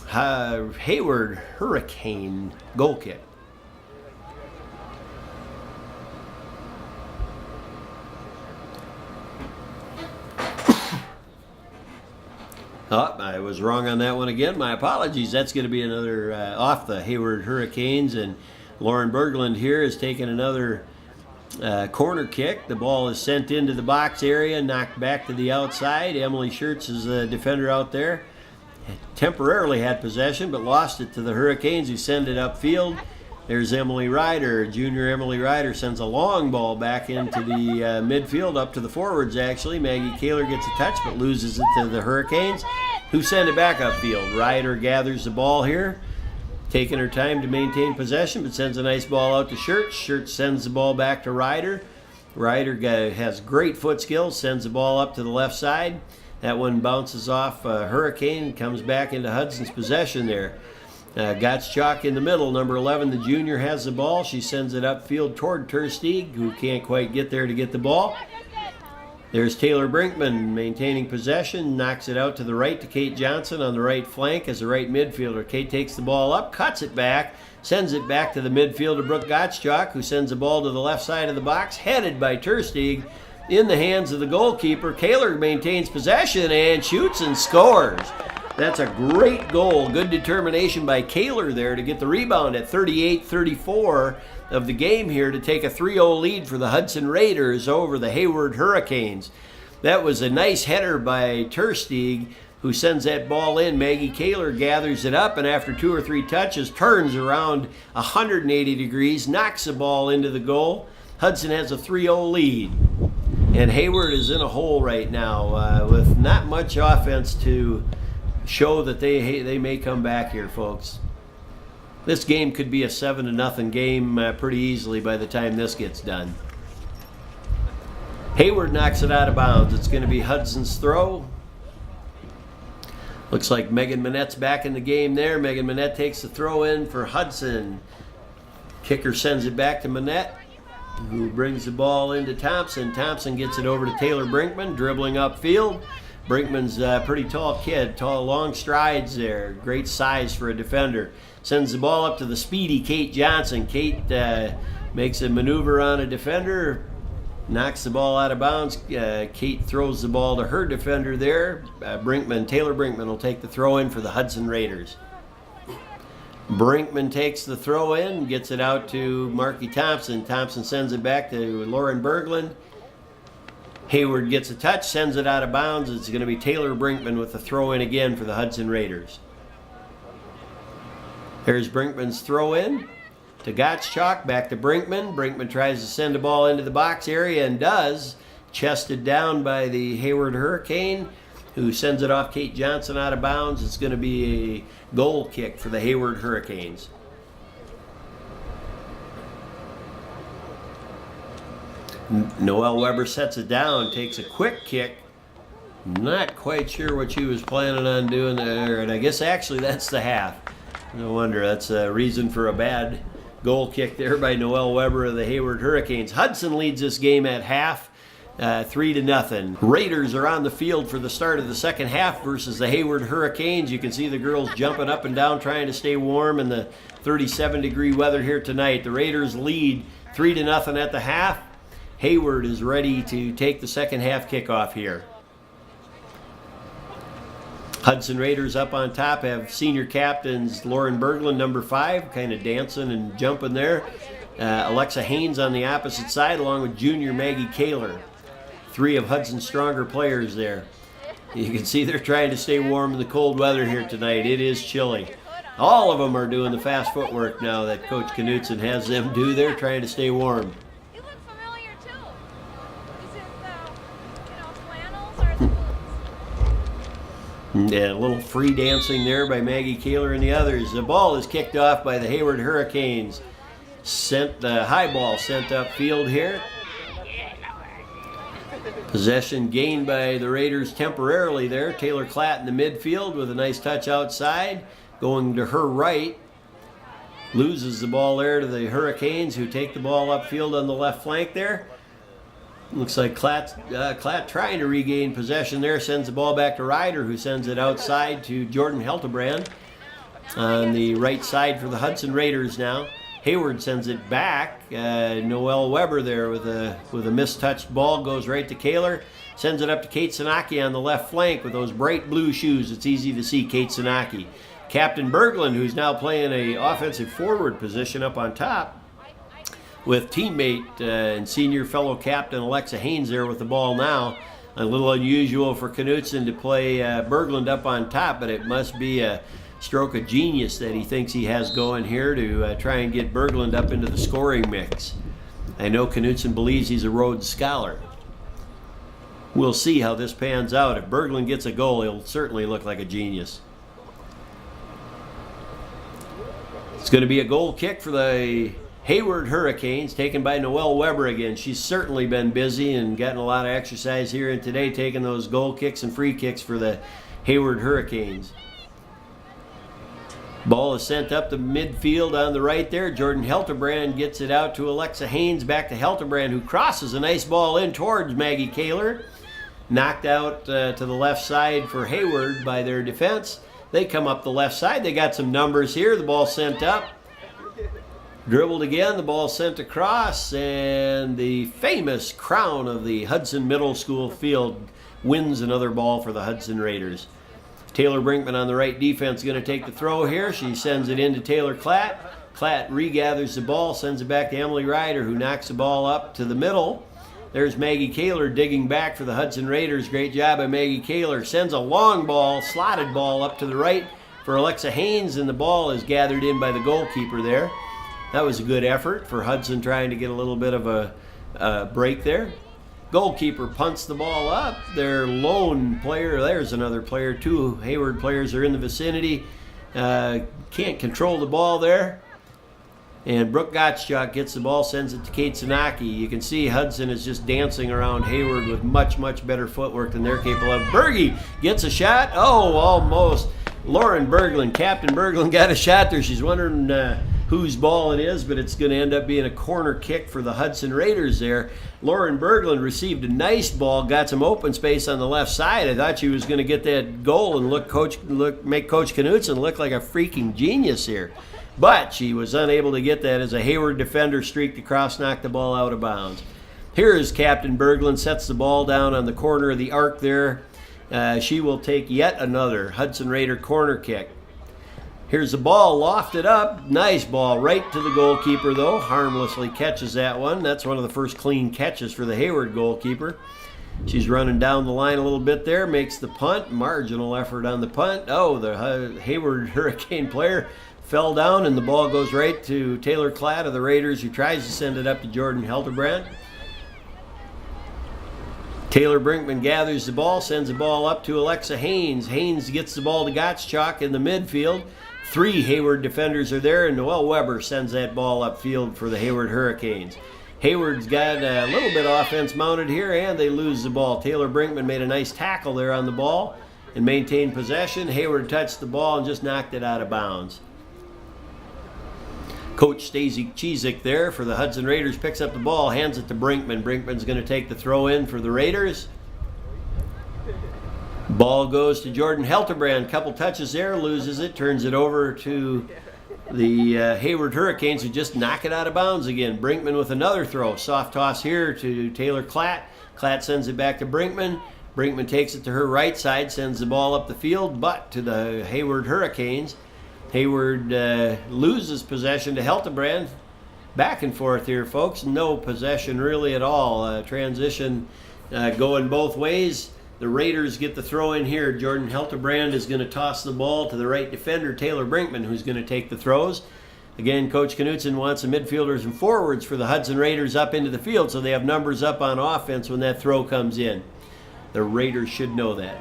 Hayward Hurricane goal kick. Oh, I was wrong on that one again. My apologies. That's going to be another off the Hayward Hurricanes, and Lauren Berglund here has taken another corner kick. The ball is sent into the box area, knocked back to the outside. Emily Schertz is a defender out there. temporarily had possession, but lost it to the Hurricanes, who send it upfield. There's Emily Ryder. Junior Emily Ryder sends a long ball back into the midfield, up to the forwards, actually. Maggie Kaler gets a touch, but loses it to the Hurricanes, who send it back upfield. Ryder gathers the ball here, taking her time to maintain possession, but sends a nice ball out to Schertz. Schertz sends the ball back to Ryder. Ryder has great foot skills, sends the ball up to the left side. That one bounces off Hurricane, comes back into Hudson's possession there. Gottschalk in the middle, number 11, the junior, has the ball. She sends it upfield toward Tersteeg, who can't quite get there to get the ball. There's Taylor Brinkman maintaining possession, knocks it out to the right to Kate Johnson on the right flank as a right midfielder. Kate takes the ball up, cuts it back, sends it back to the midfielder, Brooke Gottschalk, who sends the ball to the left side of the box, headed by Tersteeg, in the hands of the goalkeeper. Kaler maintains possession and shoots and scores. That's a great goal. Good determination by Kaler there to get the rebound at 38-34 of the game here to take a 3-0 lead for the Hudson Raiders over the Hayward Hurricanes. That was a nice header by Tersteeg, who sends that ball in. Maggie Kaler gathers it up, and after 2 or 3 touches, turns around 180 degrees, knocks the ball into the goal. Hudson has a 3-0 lead. And Hayward is in a hole right now with not much offense to show that they may come back here, folks. This game could be a 7-0 game pretty easily by the time this gets done. Hayward knocks it out of bounds. It's going to be Hudson's throw. Looks like Megan Manette's back in the game there. Megan Manette takes the throw in for Hudson. Kicker sends it back to Manette, who brings the ball into Thompson. Thompson gets it over to Taylor Brinkman, dribbling upfield. Brinkman's a pretty tall kid, tall, long strides there. Great size for a defender. Sends the ball up to the speedy Kate Johnson. Kate makes a maneuver on a defender, knocks the ball out of bounds. Kate throws the ball to her defender there. Taylor Brinkman will take the throw in for the Hudson Raiders. Brinkman takes the throw in, gets it out to Marky Thompson. Thompson sends it back to Lauren Berglund. Hayward gets a touch, sends it out of bounds. It's going to be Taylor Brinkman with the throw in again for the Hudson Raiders. There's Brinkman's throw in to Gottschalk, back to Brinkman. Brinkman tries to send the ball into the box area and does. Chested down by the Hayward Hurricane, who sends it off Kate Johnson out of bounds. It's going to be a goal kick for the Hayward Hurricanes. Noelle Weber sets it down, takes a quick kick. Not quite sure what she was planning on doing there, and I guess actually that's the half. No wonder, that's a reason for a bad goal kick there by Noelle Weber of the Hayward Hurricanes. Hudson leads this game at half, 3-0. Raiders are on the field for the start of the second half versus the Hayward Hurricanes. You can see the girls jumping up and down trying to stay warm in the 37-degree weather here tonight. The Raiders lead 3-0 at the half. Hayward is ready to take the second half kickoff here. Hudson Raiders up on top have senior captains Lauren Berglund, number 5, kind of dancing and jumping there. Alexa Haynes on the opposite side, along with junior Maggie Kaler. 3 of Hudson's stronger players there. You can see they're trying to stay warm in the cold weather here tonight. It is chilly. All of them are doing the fast footwork now that Coach Knutson has them do. They're trying to stay warm. Yeah, a little free dancing there by Maggie Kaler and the others. The ball is kicked off by the Hayward Hurricanes. High ball sent upfield here. Possession gained by the Raiders temporarily there. Taylor Klatt in the midfield with a nice touch outside. Going to her right. Loses the ball there to the Hurricanes, who take the ball upfield on the left flank there. Looks like Klatt trying to regain possession there. Sends the ball back to Ryder, who sends it outside to Jordan Heltebrand on the right side for the Hudson Raiders now. Hayward sends it back. Noelle Weber there with a mistouched ball, goes right to Kaler. Sends it up to Kate Sanaki on the left flank with those bright blue shoes. It's easy to see Kate Sanaki. Captain Berglund, who's now playing a offensive forward position up on top, with teammate and senior fellow captain Alexa Haynes there with the ball now A little unusual for Knutson to play Berglund up on top, but it must be a stroke of genius that he thinks he has going here to try and get Berglund up into the scoring mix. I know Knutson believes he's a Rhodes Scholar. We'll see how this pans out. If Berglund gets a goal, he'll certainly look like a genius. It's going to be a goal kick for the Hayward Hurricanes, taken by Noelle Weber again. She's certainly been busy and gotten a lot of exercise here and today, taking those goal kicks and free kicks for the Hayward Hurricanes. Ball is sent up the midfield on the right there. Jordan Helterbrand gets it out to Alexa Haynes, back to Helterbrand, who crosses a nice ball in towards Maggie Kaler. Knocked out to the left side for Hayward by their defense. They come up the left side. They got some numbers here. The ball sent up. Dribbled again. The ball sent across. And the famous crown of the Hudson Middle School field wins another ball for the Hudson Raiders. Taylor Brinkman on the right defense going to take the throw here. She sends it into Taylor Klatt. Klatt regathers the ball, sends it back to Emily Ryder, who knocks the ball up to the middle. There's Maggie Kaler digging back for the Hudson Raiders. Great job by Maggie Kaler. Sends a long ball, slotted ball up to the right for Alexa Haynes, and the ball is gathered in by the goalkeeper there. That was a good effort for Hudson, trying to get a little bit of a break there. Goalkeeper punts the ball up. Their lone player, there's another player. Two Hayward players are in the vicinity. Can't control the ball there. And Brooke Gottschalk gets the ball, sends it to Kate Sanaki. You can see Hudson is just dancing around Hayward with much, much better footwork than they're capable of. Berge gets a shot. Oh, almost. Lauren Berglund, Captain Berglund, got a shot there. She's wondering whose ball it is, but it's going to end up being a corner kick for the Hudson Raiders there. Lauren Berglund received a nice ball, got some open space on the left side. I thought she was going to get that goal and make Coach Knutson look like a freaking genius here. But she was unable to get that as a Hayward defender streaked across, knocked the ball out of bounds. Here is Captain Berglund, sets the ball down on the corner of the arc there. She will take yet another Hudson Raider corner kick. Here's the ball lofted up. Nice ball right to the goalkeeper, though. Harmlessly catches that one. That's one of the first clean catches for the Hayward goalkeeper. She's running down the line a little bit there, makes the punt. Marginal effort on the punt. Oh, the Hayward Hurricane player fell down, and the ball goes right to Taylor Klatt of the Raiders, who tries to send it up to Jordan Helterbrand. Taylor Brinkman gathers the ball, sends the ball up to Alexa Haynes. Haynes gets the ball to Gottschalk in the midfield. Three Hayward defenders are there, and Noelle Weber sends that ball upfield for the Hayward Hurricanes. Hayward's got a little bit of offense mounted here, and they lose the ball. Taylor Brinkman made a nice tackle there on the ball and maintained possession. Hayward touched the ball and just knocked it out of bounds. Coach Stacey Chizik there for the Hudson Raiders picks up the ball, hands it to Brinkman. Brinkman's going to take the throw in for the Raiders. Ball goes to Jordan Helterbrand. Couple touches there, loses it, turns it over to the Hayward Hurricanes, who just knock it out of bounds again. Brinkman with another throw. Soft toss here to Taylor Klatt. Klatt sends it back to Brinkman. Brinkman takes it to her right side, sends the ball up the field, but to the Hayward Hurricanes. Hayward loses possession to Helterbrand. Back and forth here, folks. No possession really at all. Transition going both ways. The Raiders get the throw in here. Jordan Helterbrand is going to toss the ball to the right defender, Taylor Brinkman, who's going to take the throws. Again, Coach Knutson wants the midfielders and forwards for the Hudson Raiders up into the field so they have numbers up on offense when that throw comes in. The Raiders should know that.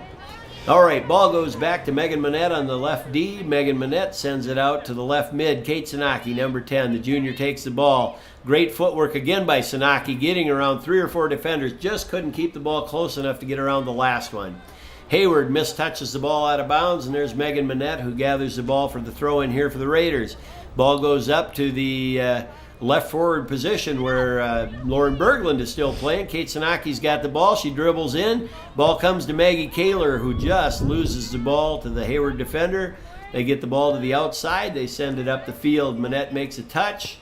All right, ball goes back to Megan Manette on the left D. Megan Manette sends it out to the left mid. Kate Sanaki, number 10. The junior takes the ball. Great footwork again by Sanaki, getting around 3 or 4 defenders. Just couldn't keep the ball close enough to get around the last one. Hayward mistouches the ball out of bounds, and there's Megan Manette, who gathers the ball for the throw in here for the Raiders. Ball goes up to the left forward position where Lauren Berglund is still playing. Kate Sanaki's got the ball. She dribbles in. Ball comes to Maggie Kaler, who just loses the ball to the Hayward defender. They get the ball to the outside. They send it up the field. Manette makes a touch,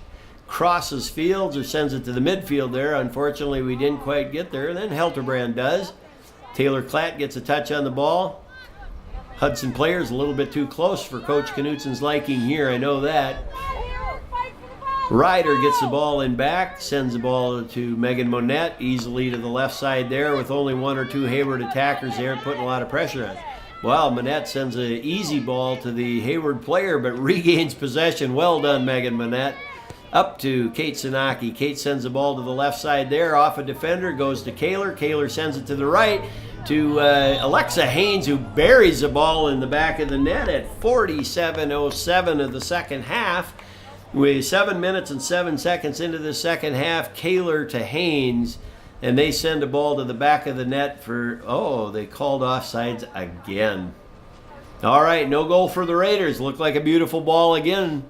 crosses fields, or sends it to the midfield there. Unfortunately, we didn't quite get there. Then Helterbrand does. Taylor Klatt gets a touch on the ball. Hudson players a little bit too close for Coach Knutson's liking here. I know that. Ryder gets the ball in back, sends the ball to Megan Monette, easily to the left side there with only one or two Hayward attackers there, putting a lot of pressure on. Well, Monette sends an easy ball to the Hayward player, but regains possession. Well done, Megan Monette. Up to Kate Sanaki. Kate sends the ball to the left side there, off a defender, goes to Kaler. Kaler sends it to the right to Alexa Haynes, who buries the ball in the back of the net at 47:07 of the second half. With 7 minutes and 7 seconds into the second half, Kaler to Haynes, and they send the ball to the back of the net for, they called offsides again. All right, no goal for the Raiders. Looked like a beautiful ball again.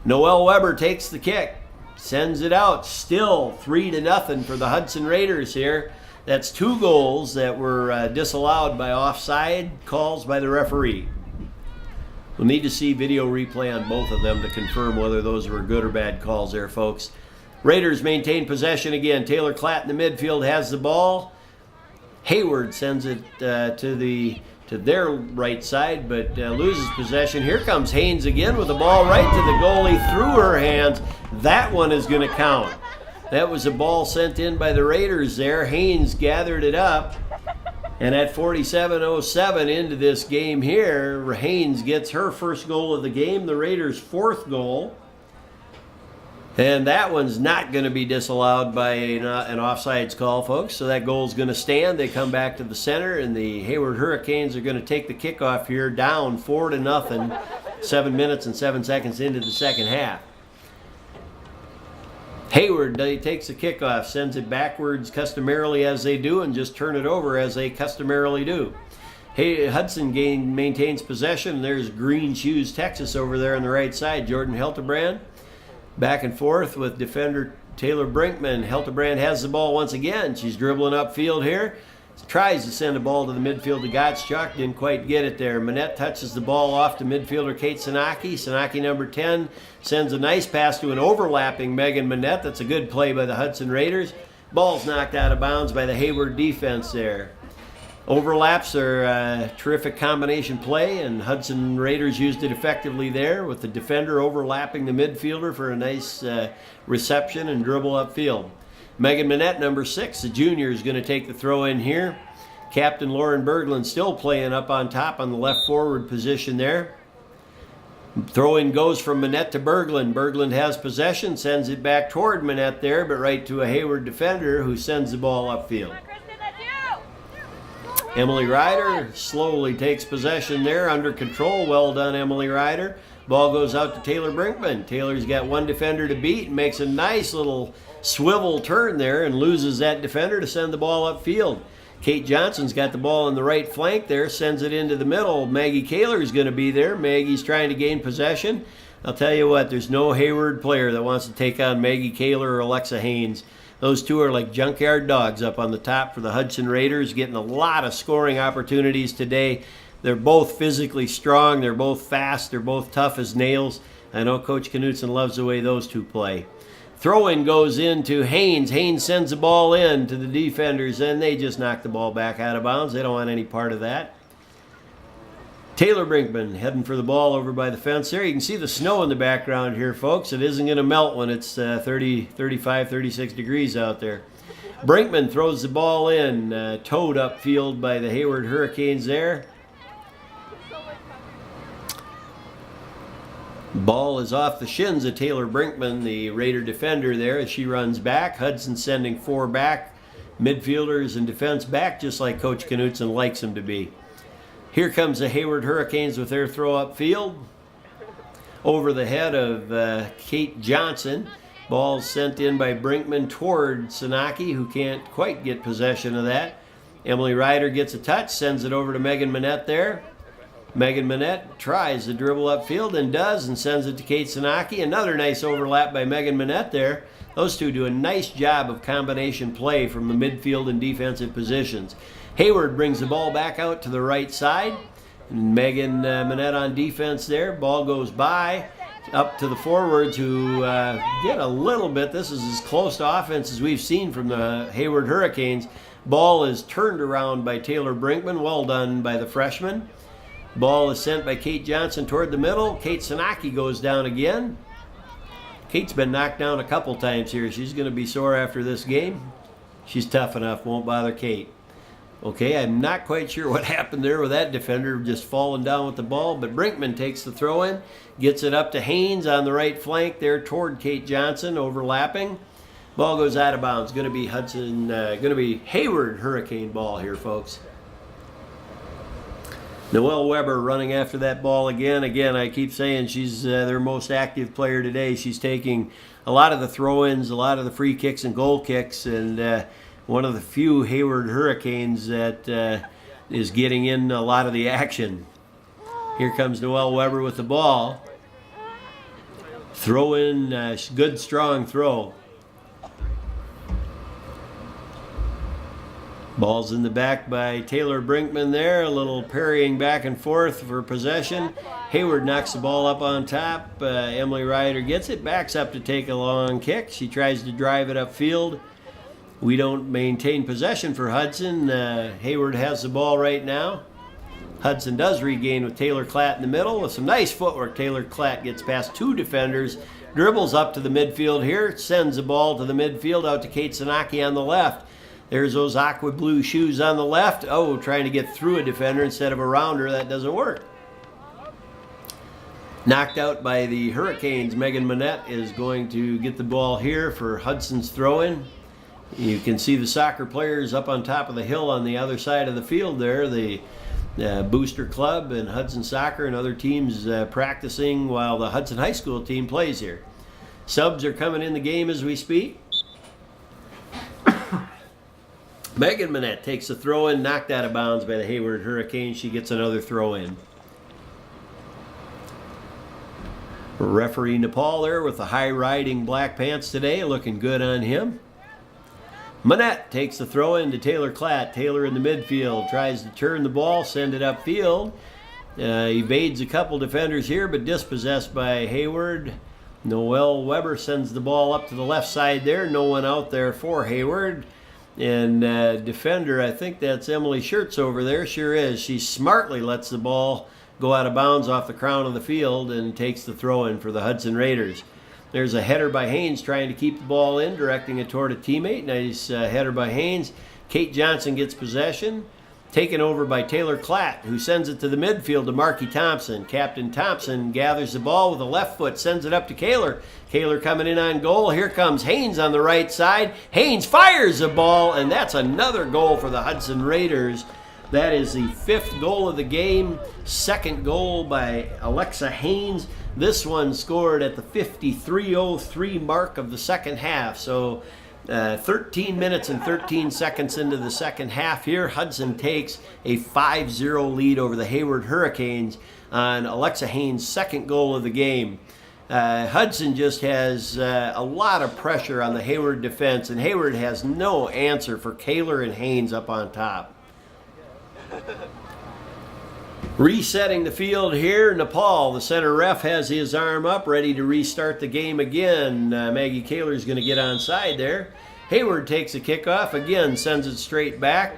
Noelle Weber takes the kick, sends it out. Still 3-0 for the Hudson Raiders here. That's 2 goals that were disallowed by offside calls by the referee. We'll need to see video replay on both of them to confirm whether those were good or bad calls there, folks. Raiders maintain possession again. Taylor Klatt in the midfield has the ball. Hayward sends it to their right side, but loses possession. Here comes Haynes again with the ball right to the goalie through her hands. That one is going to count. That was a ball sent in by the Raiders there. Haynes gathered it up. And at 47:07 into this game here, Haynes gets her first goal of the game, the Raiders' 4th goal. And that one's not going to be disallowed by an offsides call, folks. So that goal's going to stand. They come back to the center, and the Hayward Hurricanes are going to take the kickoff here, down 4-0, 7 minutes and 7 seconds into the second half. Hayward takes the kickoff, sends it backwards customarily as they do, and just turn it over as they customarily do. Hudson maintains possession. There's Green Shoes, Texas over there on the right side. Jordan Heltebrand back and forth with defender Taylor Brinkman. Heltebrand has the ball once again. She's dribbling upfield here. Tries to send a ball to the midfield to Gottschalk. Didn't quite get it there. Monette touches the ball off to midfielder Kate Sanaki. Sanaki, number 10, sends a nice pass to an overlapping Megan Monette. That's a good play by the Hudson Raiders. Ball's knocked out of bounds by the Hayward defense there. Overlaps are a terrific combination play, and Hudson Raiders used it effectively there with the defender overlapping the midfielder for a nice reception and dribble upfield. Megan Monette, number 6, the junior, is going to take the throw in here. Captain Lauren Berglund still playing up on top on the left forward position there. Throw in goes from Monette to Berglund. Berglund has possession, sends it back toward Monette there, but right to a Hayward defender who sends the ball upfield. Emily Ryder slowly takes possession there, under control. Well done, Emily Ryder. Ball goes out to Taylor Brinkman. Taylor's got one defender to beat and makes a nice little swivel turn there and loses that defender to send the ball upfield. Kate Johnson's got the ball on the right flank there, sends it into the middle. Maggie Kaler's going to be there. Maggie's trying to gain possession. I'll tell you what, there's no Hayward player that wants to take on Maggie Kaler or Alexa Haynes. Those two are like junkyard dogs up on the top for the Hudson Raiders, getting a lot of scoring opportunities today. They're both physically strong. They're both fast. They're both tough as nails. I know Coach Knutson loves the way those two play. Throw-in goes into Haynes. Haynes sends the ball in to the defenders, and they just knock the ball back out of bounds. They don't want any part of that. Taylor Brinkman heading for the ball over by the fence there. You can see the snow in the background here, folks. It isn't going to melt when it's 30, 35, 36 degrees out there. Brinkman throws the ball in, towed upfield by the Hayward Hurricanes there. Ball is off the shins of Taylor Brinkman, the Raider defender there, as she runs back. Hudson sending 4 back, midfielders and defense back, just like Coach Knutson likes them to be. Here comes the Hayward Hurricanes with their throw upfield. Over the head of Kate Johnson. Ball sent in by Brinkman toward Sanaki, who can't quite get possession of that. Emily Ryder gets a touch, sends it over to Megan Monette there. Megan Monette tries to dribble upfield and does, and sends it to Kate Sanaki. Another nice overlap by Megan Monette there. Those two do a nice job of combination play from the midfield and defensive positions. Hayward brings the ball back out to the right side. And Megan Monette on defense there. Ball goes by up to the forwards who get a little bit. This is as close to offense as we've seen from the Hayward Hurricanes. Ball is turned around by Taylor Brinkman. Well done by the freshman. Ball is sent by Kate Johnson toward the middle. Kate Sanaki goes down again. Kate's been knocked down a couple times here. She's going to be sore after this game. She's tough enough, won't bother Kate. Okay, I'm not quite sure what happened there with that defender just falling down with the ball, but Brinkman takes the throw in, gets it up to Haynes on the right flank there toward Kate Johnson, overlapping. Ball goes out of bounds. Going to be Hudson, going to be Hayward Hurricane ball here, folks. Noelle Weber running after that ball again. Again, I keep saying she's their most active player today. She's taking a lot of the throw-ins, a lot of the free kicks and goal kicks, and one of the few Hayward Hurricanes that is getting in a lot of the action. Here comes Noelle Weber with the ball. Throw in, good strong throw. Ball's in the back by Taylor Brinkman there. A little parrying back and forth for possession. Hayward knocks the ball up on top. Emily Ryder gets it, backs up to take a long kick. She tries to drive it upfield. We don't maintain possession for Hudson. Hayward has the ball right now. Hudson does regain with Taylor Klatt in the middle. With some nice footwork, Taylor Klatt gets past two defenders, dribbles up to the midfield here, sends the ball to the midfield out to Kate Sanaki on the left. There's those aqua blue shoes on the left. Oh, trying to get through a defender instead of around her. That doesn't work. Knocked out by the Hurricanes. Megan Manette is going to get the ball here for Hudson's throw-in. You can see the soccer players up on top of the hill on the other side of the field there. The Booster Club and Hudson Soccer and other teams practicing while the Hudson High School team plays here. Subs are coming in the game as we speak. Megan Manette takes a throw-in, knocked out of bounds by the Hayward Hurricanes. She gets another throw-in. Referee Nepal there with the high-riding black pants today, looking good on him. Manette takes the throw-in to Taylor Klatt. Taylor in the midfield, tries to turn the ball, send it upfield. Evades a couple defenders here, but dispossessed by Hayward. Noelle Weber sends the ball up to the left side there. No one out there for Hayward. And defender, I think that's Emily Schertz over there. Sure is. She smartly lets the ball go out of bounds off the crown of the field and takes the throw-in for the Hudson Raiders. There's a header by Haynes trying to keep the ball in, directing it toward a teammate. Nice header by Haynes. Kate Johnson gets possession. Taken over by Taylor Klatt, who sends it to the midfield to Marky Thompson. Captain Thompson gathers the ball with a left foot, sends it up to Kaler. Kaler coming in on goal. Here comes Haynes on the right side. Haynes fires the ball, and that's another goal for the Hudson Raiders. That is the fifth goal of the game. Second goal by Alexa Haynes. This one scored at the 53:03 mark of the second half. So 13 minutes and 13 seconds into the second half here. Hudson takes a 5-0 lead over the Hayward Hurricanes on Alexa Haynes' second goal of the game. Hudson just has a lot of pressure on the Hayward defense, and Hayward has no answer for Kaler and Haynes up on top. Resetting the field here, Nepal, the center ref, has his arm up, ready to restart the game again. Maggie Kaler's going to get onside there. Hayward takes a kickoff, again sends it straight back.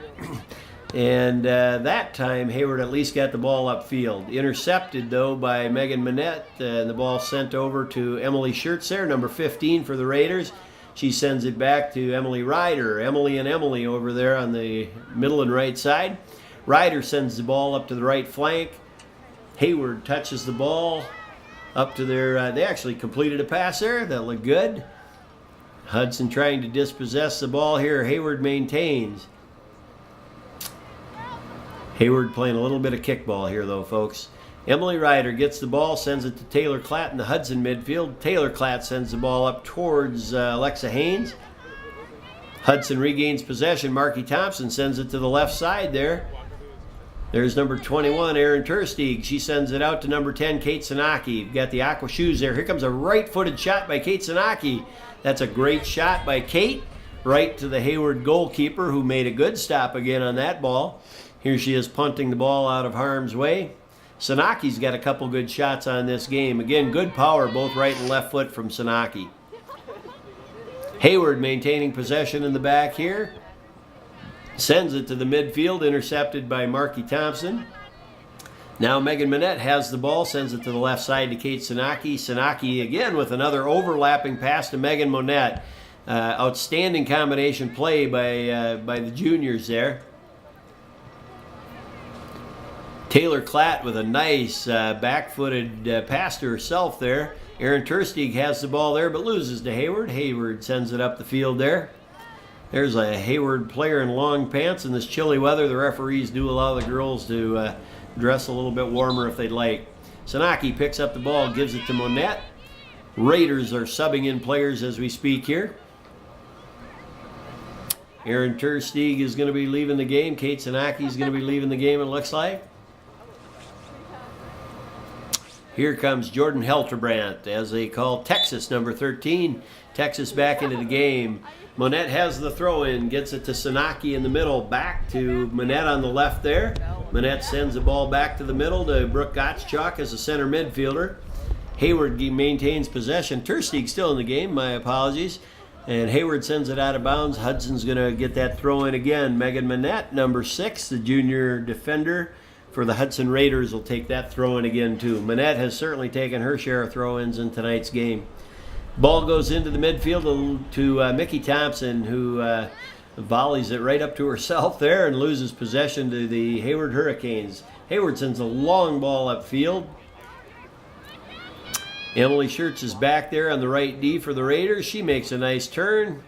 And that time, Hayward at least got the ball upfield. Intercepted, though, by Megan Manette. And the ball sent over to Emily Schertz there, number 15 for the Raiders. She sends it back to Emily Ryder. Emily and Emily over there on the middle and right side. Ryder sends the ball up to the right flank. Hayward touches the ball up to their... they actually completed a pass there. That looked good. Hudson trying to dispossess the ball here. Hayward maintains. Hayward playing a little bit of kickball here, though, folks. Emily Ryder gets the ball, sends it to Taylor Klatt in the Hudson midfield. Taylor Klatt sends the ball up towards Alexa Haynes. Hudson regains possession. Marky Thompson sends it to the left side there. There's number 21, Erin Tersteeg. She sends it out to number 10, Kate Sanaki. You've got the aqua shoes there. Here comes a right-footed shot by Kate Sanaki. That's a great shot by Kate, right to the Hayward goalkeeper, who made a good stop again on that ball. Here she is punting the ball out of harm's way. Sanaki's got a couple good shots on this game. Again, good power, both right and left foot from Sanaki. Hayward maintaining possession in the back here. Sends it to the midfield, intercepted by Marky Thompson. Now Megan Manette has the ball, sends it to the left side to Kate Sanaki. Sanaki again with another overlapping pass to Megan Monette. Outstanding combination play by the juniors there. Taylor Klatt with a nice back-footed pass to herself there. Erin Tersteeg has the ball there but loses to Hayward. Hayward sends it up the field there. There's a Hayward player in long pants. In this chilly weather, the referees do allow the girls to dress a little bit warmer if they'd like. Sanaki picks up the ball, gives it to Monette. Raiders are subbing in players as we speak here. Erin Tersteeg is going to be leaving the game. Kate Sanaki is going to be leaving the game, it looks like. Here comes Jordan Helterbrandt, as they call Texas, number 13. Texas back into the game. Monette has the throw-in, gets it to Sanaki in the middle, back to Monette on the left there. Monette sends the ball back to the middle to Brooke Gottschalk as a center midfielder. Hayward maintains possession. Tersteeg still in the game, my apologies. And Hayward sends it out of bounds. Hudson's going to get that throw-in again. Megan Manette, number 6, the junior defender for the Hudson Raiders, will take that throw-in again too. Manette has certainly taken her share of throw-ins in tonight's game. Ball goes into the midfield to Mickey Thompson, who volleys it right up to herself there and loses possession to the Hayward Hurricanes. Hayward sends a long ball upfield. Emily Schertz is back there on the right D for the Raiders. She makes a nice turn.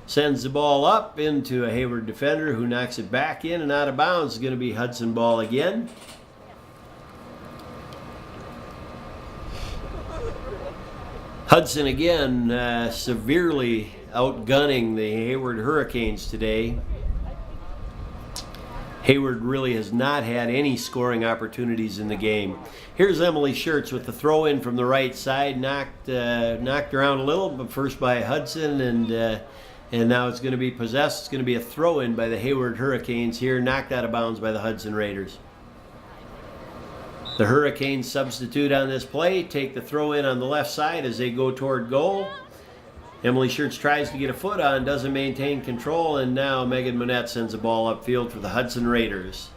Sends the ball up into a Hayward defender who knocks it back in and out of bounds. It's going to be Hudson ball again. Hudson again severely outgunning the Hayward Hurricanes today. Hayward really has not had any scoring opportunities in the game. Here's Emily Schertz with the throw-in from the right side, knocked around a little, but first by Hudson, and now it's going to be possessed. It's going to be a throw-in by the Hayward Hurricanes here, knocked out of bounds by the Hudson Raiders. The Hurricanes substitute on this play, take the throw-in on the left side as they go toward goal. Emily Schertz tries to get a foot on, doesn't maintain control, and now Megan Monette sends the ball upfield for the Hudson Raiders.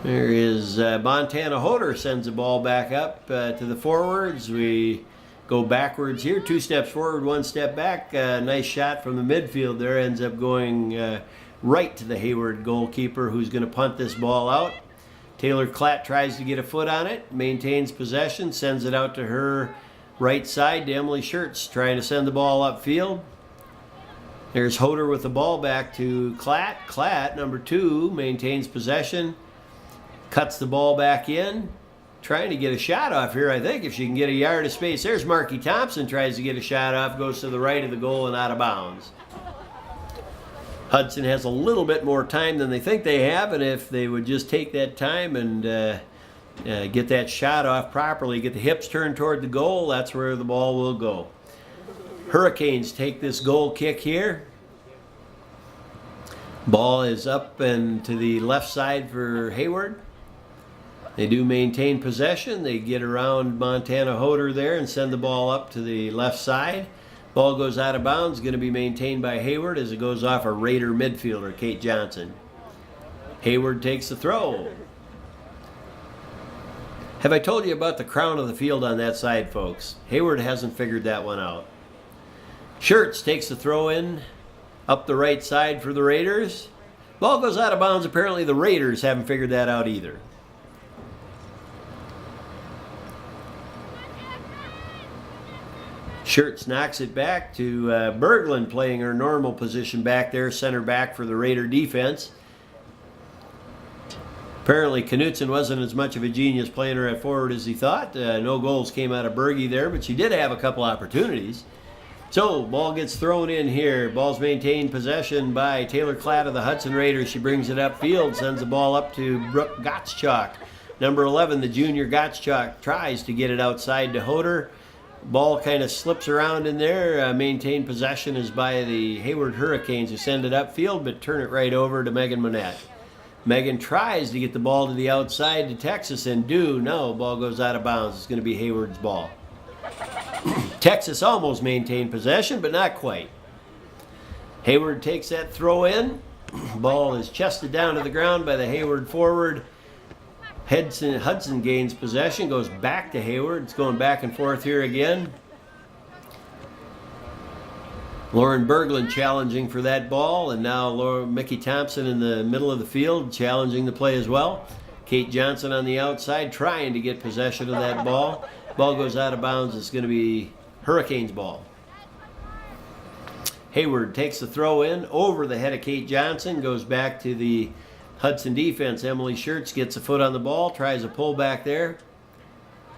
There is Montana Hoder sends the ball back up to the forwards. We go backwards here, 2 steps forward, 1 step back. Nice shot from the midfield there, ends up going right to the Hayward goalkeeper, who's going to punt this ball out. Taylor Klatt tries to get a foot on it, maintains possession, sends it out to her right side to Emily Schertz, trying to send the ball upfield. There's Hoder with the ball back to Klatt. Klatt, number 2, maintains possession, cuts the ball back in, trying to get a shot off here, I think, if she can get a yard of space. There's Marky Thompson, tries to get a shot off, goes to the right of the goal and out of bounds. Hudson has a little bit more time than they think they have, and if they would just take that time and get that shot off properly, get the hips turned toward the goal, that's where the ball will go. Hurricanes take this goal kick here. Ball is up and to the left side for Hayward. They do maintain possession. They get around Montana Hoder there and send the ball up to the left side. Ball goes out of bounds, going to be maintained by Hayward as it goes off a Raider midfielder, Kate Johnson. Hayward takes the throw. Have I told you about the crown of the field on that side, folks? Hayward hasn't figured that one out. Schertz takes the throw in up the right side for the Raiders. Ball goes out of bounds. Apparently the Raiders haven't figured that out either. Schertz knocks it back to Berglund, playing her normal position back there, center back for the Raider defense. Apparently Knutson wasn't as much of a genius playing her at forward as he thought. No goals came out of Bergie there, but she did have a couple opportunities. So, ball gets thrown in here. Ball's maintained possession by Taylor Klatt of the Hudson Raiders. She brings it upfield, sends the ball up to Brooke Gottschalk. Number 11, the junior Gottschalk, tries to get it outside to Hoder. Ball kind of slips around in there. Maintained possession is by the Hayward Hurricanes, who send it upfield, but turn it right over to Megan Monette. Megan tries to get the ball to the outside to Texas, and no, ball goes out of bounds. It's going to be Hayward's ball. Texas almost maintained possession, but not quite. Hayward takes that throw in. Ball is chested down to the ground by the Hayward forward. Hudson gains possession, goes back to Hayward. It's going back and forth here again. Lauren Berglund challenging for that ball, and now Mickey Thompson in the middle of the field challenging the play as well. Kate Johnson on the outside trying to get possession of that ball. Ball goes out of bounds. It's going to be Hurricanes ball. Hayward takes the throw in over the head of Kate Johnson, goes back to the Hudson defense. Emily Schertz gets a foot on the ball, tries a pull back there.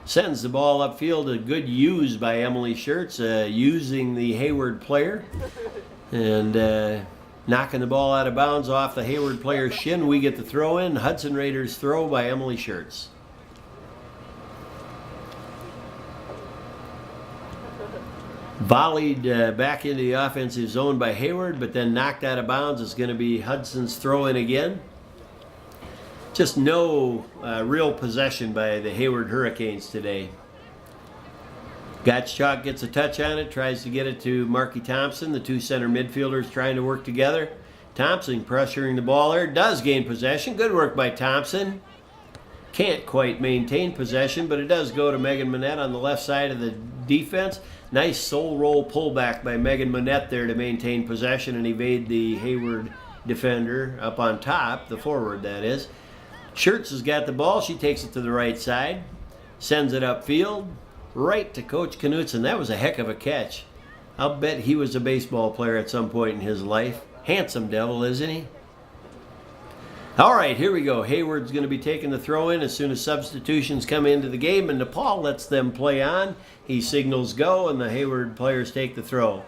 Sends the ball upfield. A good use by Emily Schertz, using the Hayward player. And knocking the ball out of bounds off the Hayward player's shin. We get the throw in. Hudson Raiders throw by Emily Schertz. Volleyed back into the offensive zone by Hayward, but then knocked out of bounds. It's going to be Hudson's throw in again. Just no real possession by the Hayward Hurricanes today. Gottschalk gets a touch on it, tries to get it to Marky Thompson. The two center midfielders trying to work together. Thompson pressuring the ball there, does gain possession. Good work by Thompson. Can't quite maintain possession, but it does go to Megan Manette on the left side of the defense. Nice soul roll pullback by Megan Manette there to maintain possession and evade the Hayward defender up on top, the forward that is. Schertz has got the ball. She takes it to the right side, sends it upfield, right to Coach Knutson. That was a heck of a catch. I'll bet he was a baseball player at some point in his life. Handsome devil, isn't he? All right, here we go. Hayward's going to be taking the throw in as soon as substitutions come into the game, and DePaul lets them play on. He signals go, and the Hayward players take the throw.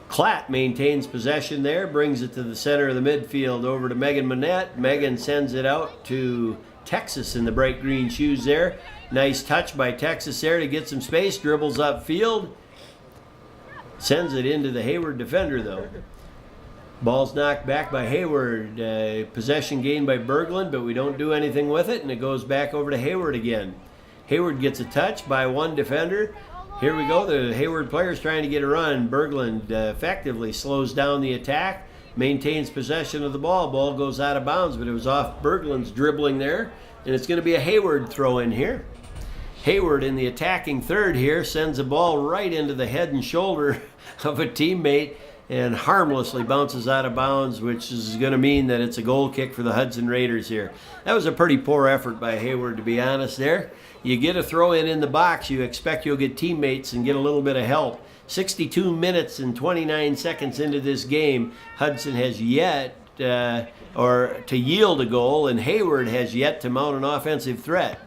Klatt maintains possession there, brings it to the center of the midfield over to Megan Manette. Megan sends it out to Texas in the bright green shoes there. Nice touch by Texas there to get some space, dribbles upfield. Sends it into the Hayward defender though. Ball's knocked back by Hayward. Possession gained by Berglund, but we don't do anything with it, and it goes back over to Hayward again. Hayward gets a touch by one defender. Here we go. The Hayward players trying to get a run. Berglund effectively slows down the attack, maintains possession of the ball. Ball goes out of bounds, but it was off Berglund's dribbling there, and it's going to be a Hayward throw in here. Hayward in the attacking third here sends a ball right into the head and shoulder of a teammate and harmlessly bounces out of bounds, which is going to mean that it's a goal kick for the Hudson Raiders here. That was a pretty poor effort by Hayward, to be honest there. You get a throw in the box, you expect you'll get teammates and get a little bit of help. 62 minutes and 29 seconds into this game, Hudson has yet to yield a goal, and Hayward has yet to mount an offensive threat.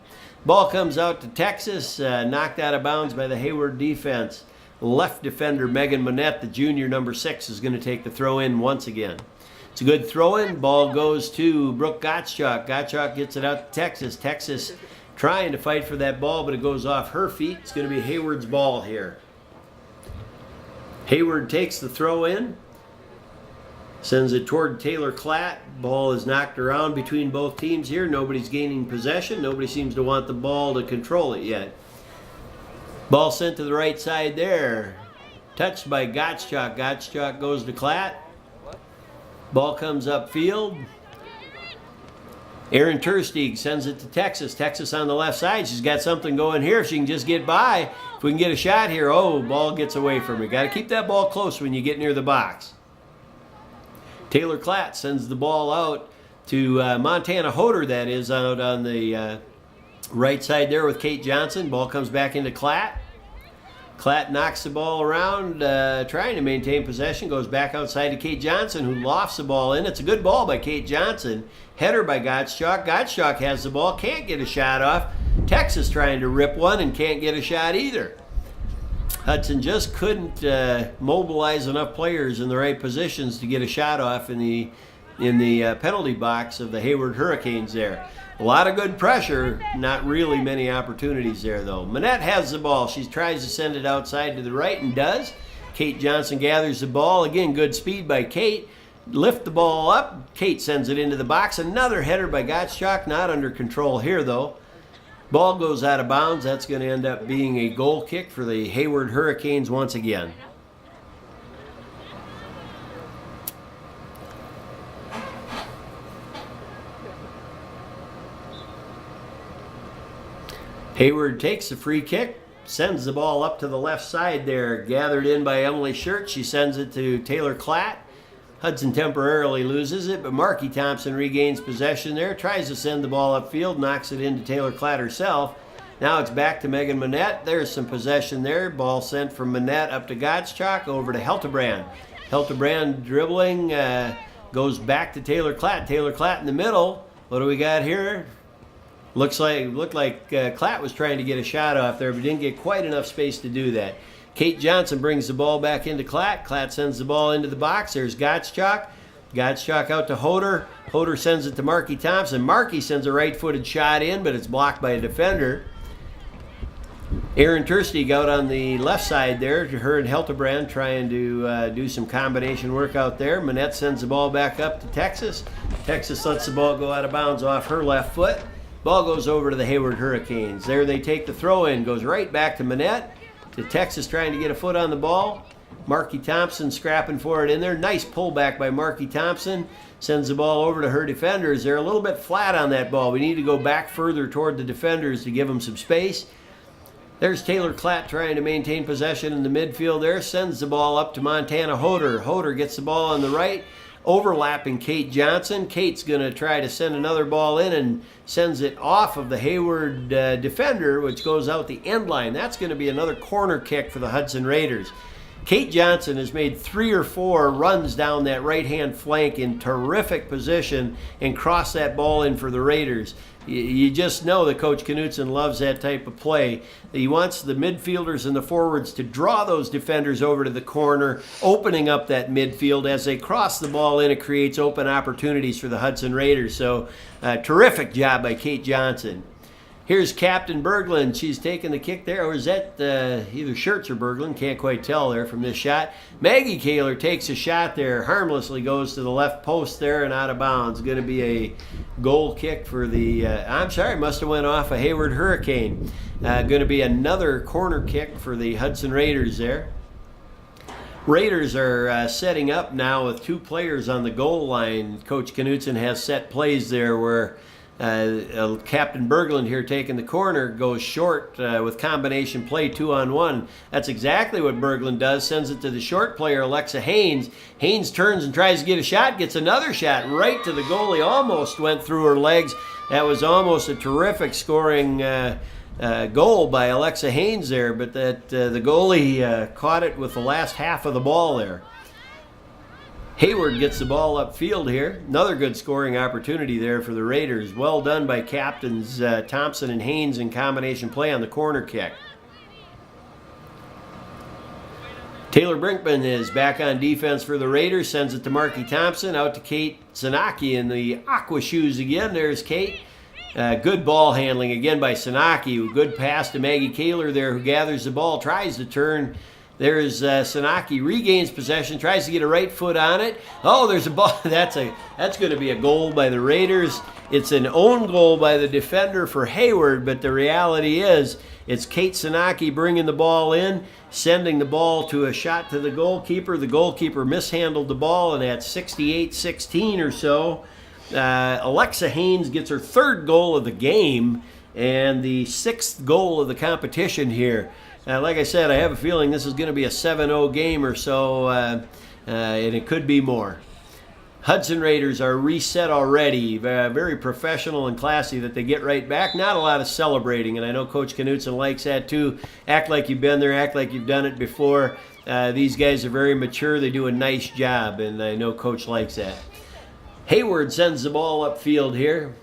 Ball comes out to Texas, knocked out of bounds by the Hayward defense. Left defender Megan Manette, the junior number 6, is going to take the throw in once again. It's a good throw in. Ball goes to Brooke Gottschalk. Gottschalk gets it out to Texas. Texas trying to fight for that ball, but it goes off her feet. It's going to be Hayward's ball here. Hayward takes the throw in, sends it toward Taylor Klatt. Ball is knocked around between both teams here. Nobody's gaining possession. Nobody seems to want the ball to control it yet. Ball sent to the right side there. Touched by Gottschalk. Gottschalk goes to Klatt. Ball comes upfield. Aaron Tersteeg sends it to Texas. Texas on the left side. She's got something going here. If she can just get by, if we can get a shot here. Oh, ball gets away from her. Got to keep that ball close when you get near the box. Taylor Klatt sends the ball out to Montana Hoder, that is, out on the right side there with Kate Johnson. Ball comes back into Klatt. Klatt knocks the ball around, trying to maintain possession. Goes back outside to Kate Johnson, who lofts the ball in. It's a good ball by Kate Johnson. Header by Gottschalk. Gottschalk has the ball, can't get a shot off. Texas trying to rip one and can't get a shot either. Hudson just couldn't mobilize enough players in the right positions to get a shot off in the penalty box of the Hayward Hurricanes there. A lot of good pressure, not really many opportunities there though. Manette has the ball. She tries to send it outside to the right and does. Kate Johnson gathers the ball. Again, good speed by Kate. Lift the ball up. Kate sends it into the box. Another header by Gottschalk. Not under control here though. Ball goes out of bounds. That's going to end up being a goal kick for the Hayward Hurricanes once again. Hayward takes the free kick, sends the ball up to the left side there, gathered in by Emily Schurz. She sends it to Taylor Klatt. Hudson temporarily loses it, but Marky Thompson regains possession there, tries to send the ball upfield, knocks it into Taylor Klatt herself. Now it's back to Megan Manette. There's some possession there. Ball sent from Manette up to Gottschalk, over to Heltebrand. Heltebrand dribbling, goes back to Taylor Klatt. Taylor Klatt in the middle. What do we got here? Looked like Klatt was trying to get a shot off there, but didn't get quite enough space to do that. Kate Johnson brings the ball back into Klatt. Klatt sends the ball into the box. There's Gottschalk. Gottschalk out to Hoder. Hoder sends it to Marky Thompson. Marky sends a right-footed shot in, but it's blocked by a defender. Aaron Turstig out on the left side there. Her and Heltebrand trying to do some combination work out there. Manette sends the ball back up to Texas. Texas lets the ball go out of bounds off her left foot. Ball goes over to the Hayward Hurricanes. There they take the throw in. Goes right back to Manette. To Texas trying to get a foot on the ball. Marky Thompson scrapping for it in there. Nice pullback by Marky Thompson. Sends the ball over to her defenders. They're a little bit flat on that ball. We need to go back further toward the defenders to give them some space. There's Taylor Klatt trying to maintain possession in the midfield there. Sends the ball up to Montana Hoder. Hoder gets the ball on the right. Overlapping Kate Johnson. Kate's going to try to send another ball in and sends it off of the Hayward defender, which goes out the end line. That's going to be another corner kick for the Hudson Raiders. Kate Johnson has made 3 or 4 runs down that right-hand flank in terrific position and crossed that ball in for the Raiders. You just know that Coach Knutson loves that type of play. He wants the midfielders and the forwards to draw those defenders over to the corner, opening up that midfield. As they cross the ball in, it creates open opportunities for the Hudson Raiders. So, terrific job by Kate Johnson. Here's Captain Berglund. She's taking the kick there. Or is that either Schurz or Berglund? Can't quite tell there from this shot. Maggie Kaler takes a shot there. Harmlessly goes to the left post there and out of bounds. Going to be a goal kick for the... I'm sorry, must have went off a Hayward Hurricane. Going to be another corner kick for the Hudson Raiders there. Raiders are setting up now with 2 players on the goal line. Coach Knutson has set plays there where... Captain Berglund here taking the corner goes short with combination play 2-on-1. That's exactly what Berglund does. Sends it to the short player, Alexa Haynes. Haynes turns and tries to get a shot, gets another shot right to the goalie. Almost went through her legs. That was almost a terrific scoring goal by Alexa Haynes there, but that the goalie caught it with the last half of the ball there. Hayward gets the ball upfield here. Another good scoring opportunity there for the Raiders. Well done by captains Thompson and Haynes in combination play on the corner kick. Taylor Brinkman is back on defense for the Raiders. Sends it to Marky Thompson. Out to Kate Sanaki in the aqua shoes again. There's Kate. Good ball handling again by Sanaki. Good pass to Maggie Kaler there, who gathers the ball, tries to turn. There's Sanaki, regains possession, tries to get a right foot on it. Oh, there's a ball. That's going to be a goal by the Raiders. It's an own goal by the defender for Hayward, but the reality is it's Kate Sanaki bringing the ball in, sending the ball to a shot to the goalkeeper. The goalkeeper mishandled the ball, and at 68-16 or so, Alexa Haynes gets her 3rd goal of the game and the 6th goal of the competition here. Like I said, I have a feeling this is going to be a 7-0 game or so, and it could be more. Hudson Raiders are reset already, very professional and classy that they get right back. Not a lot of celebrating, and I know Coach Knutson likes that too. Act like you've been there, act like you've done it before. These guys are very mature. They do a nice job, and I know Coach likes that. Hayward sends the ball upfield here.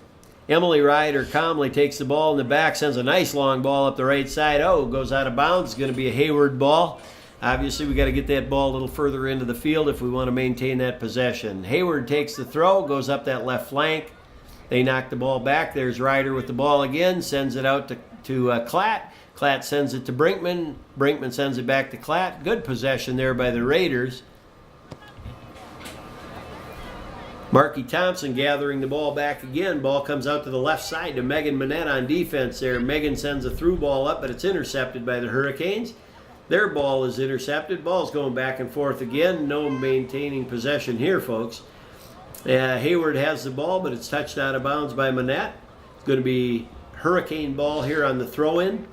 Emily Ryder calmly takes the ball in the back, sends a nice long ball up the right side. Oh, goes out of bounds. It's going to be a Hayward ball. Obviously, we got to get that ball a little further into the field if we want to maintain that possession. Hayward takes the throw, goes up that left flank. They knock the ball back. There's Ryder with the ball again, sends it out to Klatt. Klatt sends it to Brinkman. Brinkman sends it back to Klatt. Good possession there by the Raiders. Marky Thompson gathering the ball back again. Ball comes out to the left side to Megan Manette on defense there. Megan sends a through ball up, but it's intercepted by the Hurricanes. Their ball is intercepted. Ball's going back and forth again. No maintaining possession here, folks. Hayward has the ball, but it's touched out of bounds by Manette. It's going to be Hurricane ball here on the throw-in.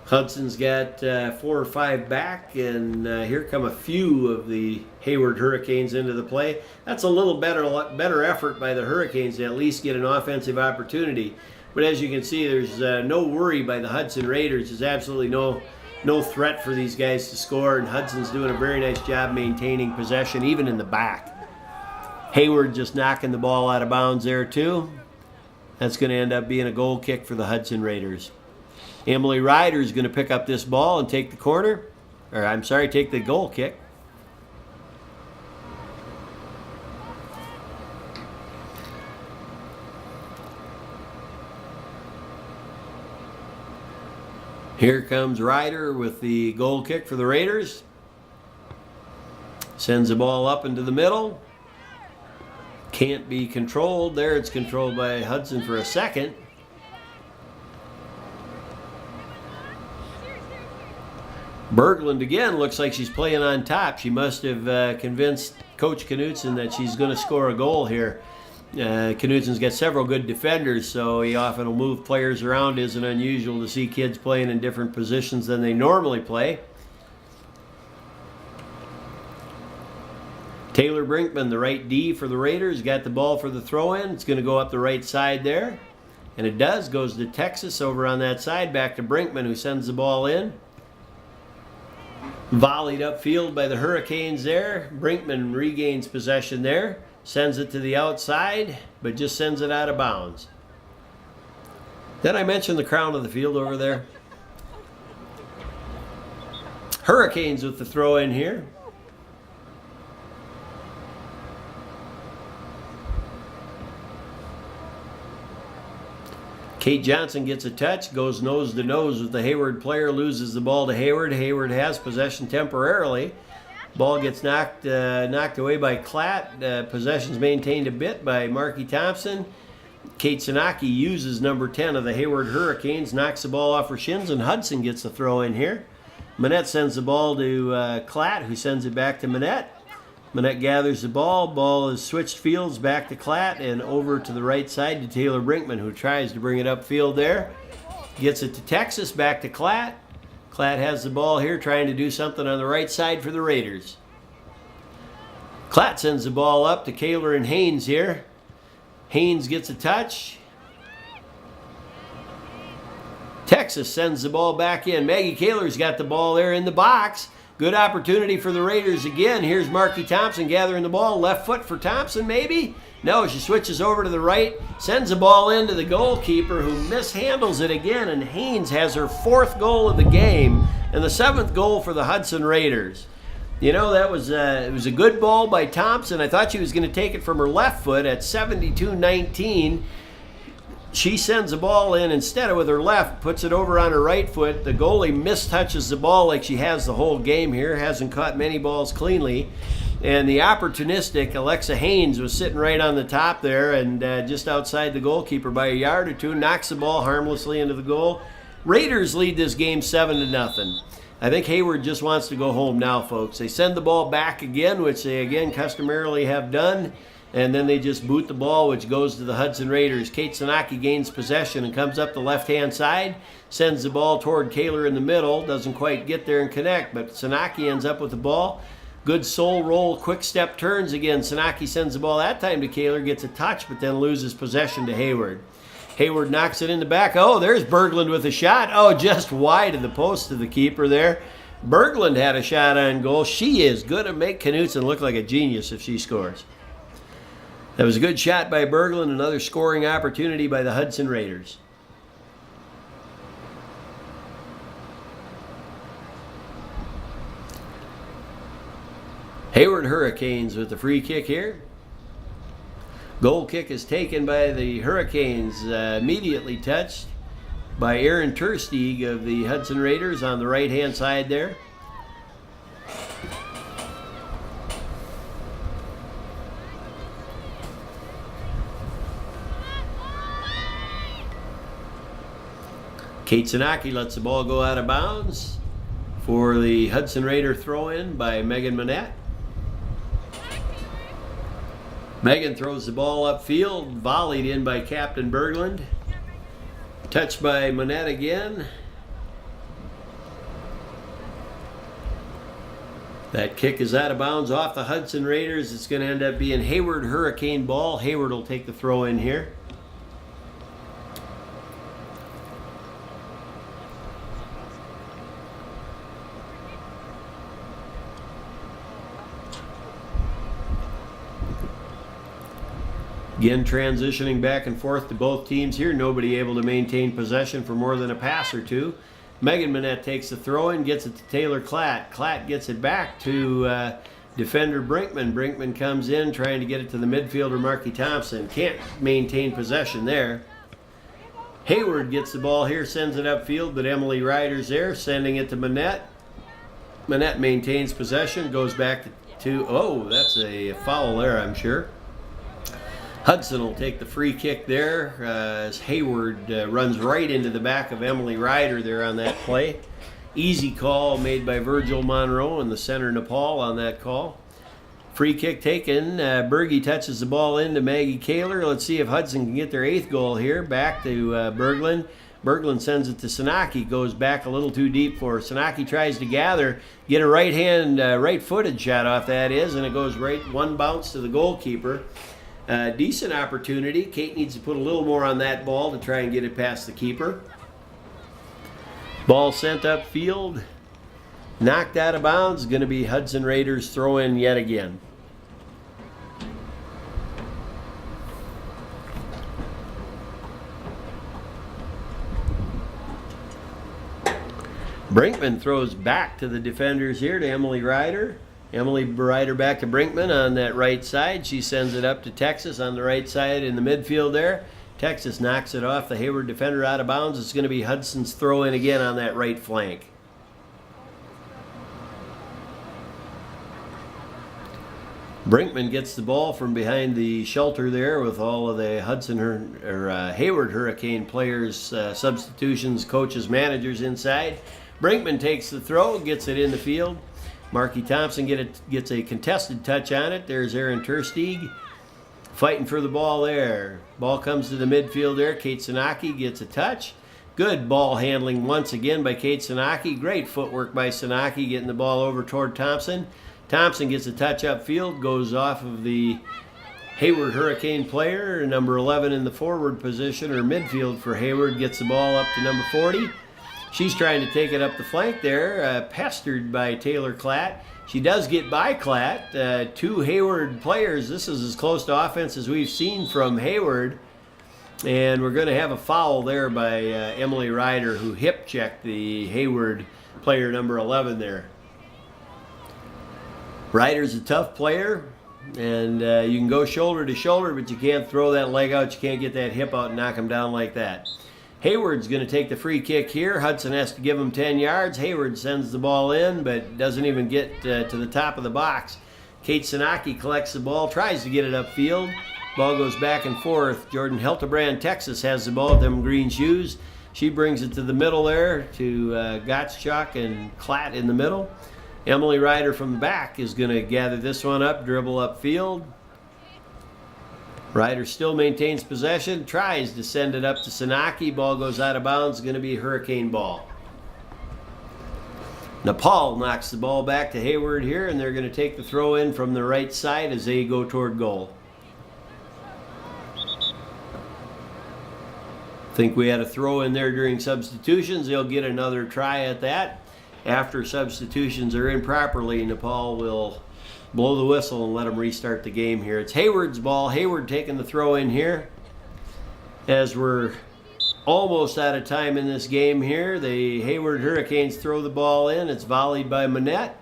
Hudson's got 4 or 5 back, and here come a few of the Hayward Hurricanes into the play. That's a little better effort by the Hurricanes to at least get an offensive opportunity. But as you can see, there's no worry by the Hudson Raiders. There's absolutely no threat for these guys to score, and Hudson's doing a very nice job maintaining possession, even in the back. Hayward just knocking the ball out of bounds there too. That's going to end up being a goal kick for the Hudson Raiders. Emily Ryder is going to pick up this ball and take the corner, or I'm sorry, take the goal kick. Here comes Ryder with the goal kick for the Raiders. Sends the ball up into the middle. Can't be controlled. There it's controlled by Hudson for a second. Berglund again looks like she's playing on top. She must have convinced Coach Knutson that she's going to score a goal here. Knutson's got several good defenders, so he often will move players around. It isn't unusual to see kids playing in different positions than they normally play. Taylor Brinkman, the right D for the Raiders, got the ball for the throw-in. It's going to go up the right side there. And it does. Goes to Texas over on that side. Back to Brinkman, who sends the ball in. Volleyed upfield by the Hurricanes there. Brinkman regains possession there. Sends it to the outside, but just sends it out of bounds. Did I mention the crown of the field over there? Hurricanes with the throw-in here. Kate Johnson gets a touch, goes nose to nose with the Hayward player, loses the ball to Hayward. Hayward has possession temporarily. Ball gets knocked away by Klatt. Possession's maintained a bit by Marky Thompson. Kate Sanaki uses number 10 of the Hayward Hurricanes, knocks the ball off her shins, and Hudson gets the throw in here. Manette sends the ball to Klatt, who sends it back to Manette. Manette gathers the ball. Ball is switched fields back to Klatt and over to the right side to Taylor Brinkman, who tries to bring it upfield there. Gets it to Texas, back to Klatt. Klatt has the ball here, trying to do something on the right side for the Raiders. Klatt sends the ball up to Kaler and Haynes here. Haynes gets a touch. Texas sends the ball back in. Maggie Kaler's got the ball there in the box. Good opportunity for the Raiders again. Here's Marky Thompson gathering the ball. Left foot for Thompson, maybe? No, she switches over to the right, sends the ball into the goalkeeper, who mishandles it again, and Haynes has her 4th goal of the game and the 7th goal for the Hudson Raiders. You know, that was it was a good ball by Thompson. I thought she was going to take it from her left foot at 72-19. She sends the ball in instead of with her left, puts it over on her right foot. The goalie mistouches the ball like she has the whole game here, hasn't caught many balls cleanly. And the opportunistic Alexa Haynes was sitting right on the top there and just outside the goalkeeper by a yard or two, knocks the ball harmlessly into the goal. Raiders lead this game 7-0. I think Hayward just wants to go home now, folks. They send the ball back again, which they again customarily have done. And then they just boot the ball, which goes to the Hudson Raiders. Kate Sanaki gains possession and comes up the left-hand side, sends the ball toward Kaler in the middle, doesn't quite get there and connect, but Sanaki ends up with the ball. Good soul roll, quick step turns again. Sanaki sends the ball that time to Kaler, gets a touch, but then loses possession to Hayward. Hayward knocks it in the back. Oh, there's Berglund with a shot. Oh, just wide of the post of the keeper there. Berglund had a shot on goal. She is going to make Knutson look like a genius if she scores. That was a good shot by Berglund, another scoring opportunity by the Hudson Raiders. Hayward Hurricanes with the free kick here. Goal kick is taken by the Hurricanes, immediately touched by Aaron Tersteeg of the Hudson Raiders on the right-hand side there. Kate Sanaki lets the ball go out of bounds for the Hudson Raider throw-in by Megan Manette. Megan throws the ball upfield, volleyed in by Captain Berglund. Touched by Manette again. That kick is out of bounds off the Hudson Raiders. It's going to end up being Hayward Hurricane ball. Hayward will take the throw in here. Again, transitioning back and forth to both teams here. Nobody able to maintain possession for more than a pass or two. Megan Manette takes the throw in, gets it to Taylor Klatt. Klatt gets it back to defender Brinkman. Brinkman comes in trying to get it to the midfielder Marky Thompson. Can't maintain possession there. Hayward gets the ball here, sends it upfield, but Emily Ryder's there, sending it to Manette. Manette maintains possession, goes back to oh, that's a foul there, I'm sure. Hudson will take the free kick there as Hayward runs right into the back of Emily Ryder there on that play. Easy call made by Virgil Monroe in the center Nepal on that call. Free kick taken. Berge touches the ball into Maggie Kaler. Let's see if Hudson can get their 8th goal here. Back to Berglund. Berglund sends it to Sanaki. Goes back a little too deep for her. Sanaki tries to gather, get a right-footed shot off that is, and it goes right one bounce to the goalkeeper. Decent opportunity. Kate needs to put a little more on that ball to try and get it past the keeper. Ball sent upfield. Knocked out of bounds. Going to be Hudson Raiders throw in yet again. Brinkman throws back to the defenders here to Emily Ryder. Emily Ryder back to Brinkman on that right side. She sends it up to Texas on the right side in the midfield there. Texas knocks it off the Hayward defender out of bounds. It's going to be Hudson's throw in again on that right flank. Brinkman gets the ball from behind the shelter there with all of the Hayward Hurricane players, substitutions, coaches, managers inside. Brinkman takes the throw, gets it in the field. Marky Thompson gets a contested touch on it. There's Aaron Tersteeg fighting for the ball there. Ball comes to the midfield there. Kate Sanaki gets a touch. Good ball handling once again by Kate Sanaki. Great footwork by Sanaki getting the ball over toward Thompson. Thompson gets a touch upfield, goes off of the Hayward Hurricane player. Number 11 in the forward position or midfield for Hayward gets the ball up to number 40. She's trying to take it up the flank there, pestered by Taylor Klatt. She does get by Klatt. 2 Hayward players. This is as close to offense as we've seen from Hayward. And we're going to have a foul there by Emily Ryder, who hip checked the Hayward player number 11 there. Ryder's a tough player, and you can go shoulder to shoulder, but you can't throw that leg out. You can't get that hip out and knock him down like that. Hayward's going to take the free kick here. Hudson has to give him 10 yards. Hayward sends the ball in, but doesn't even get to the top of the box. Kate Sanaki collects the ball, tries to get it upfield. Ball goes back and forth. Jordan Hiltebrand, Texas, has the ball with them green shoes. She brings it to the middle there to Gottschalk and Klatt in the middle. Emily Ryder from the back is going to gather this one up, dribble upfield. Ryder still maintains possession, tries to send it up to Sanaki. Ball goes out of bounds, going to be a Hurricane ball. Nepal knocks the ball back to Hayward here, and they're going to take the throw in from the right side as they go toward goal. Think we had a throw in there during substitutions. They'll get another try at that. After substitutions are in properly, Nepal will blow the whistle and let them restart the game here. It's Hayward's ball. Hayward taking the throw in here. As we're almost out of time in this game here, the Hayward Hurricanes throw the ball in. It's volleyed by Manette.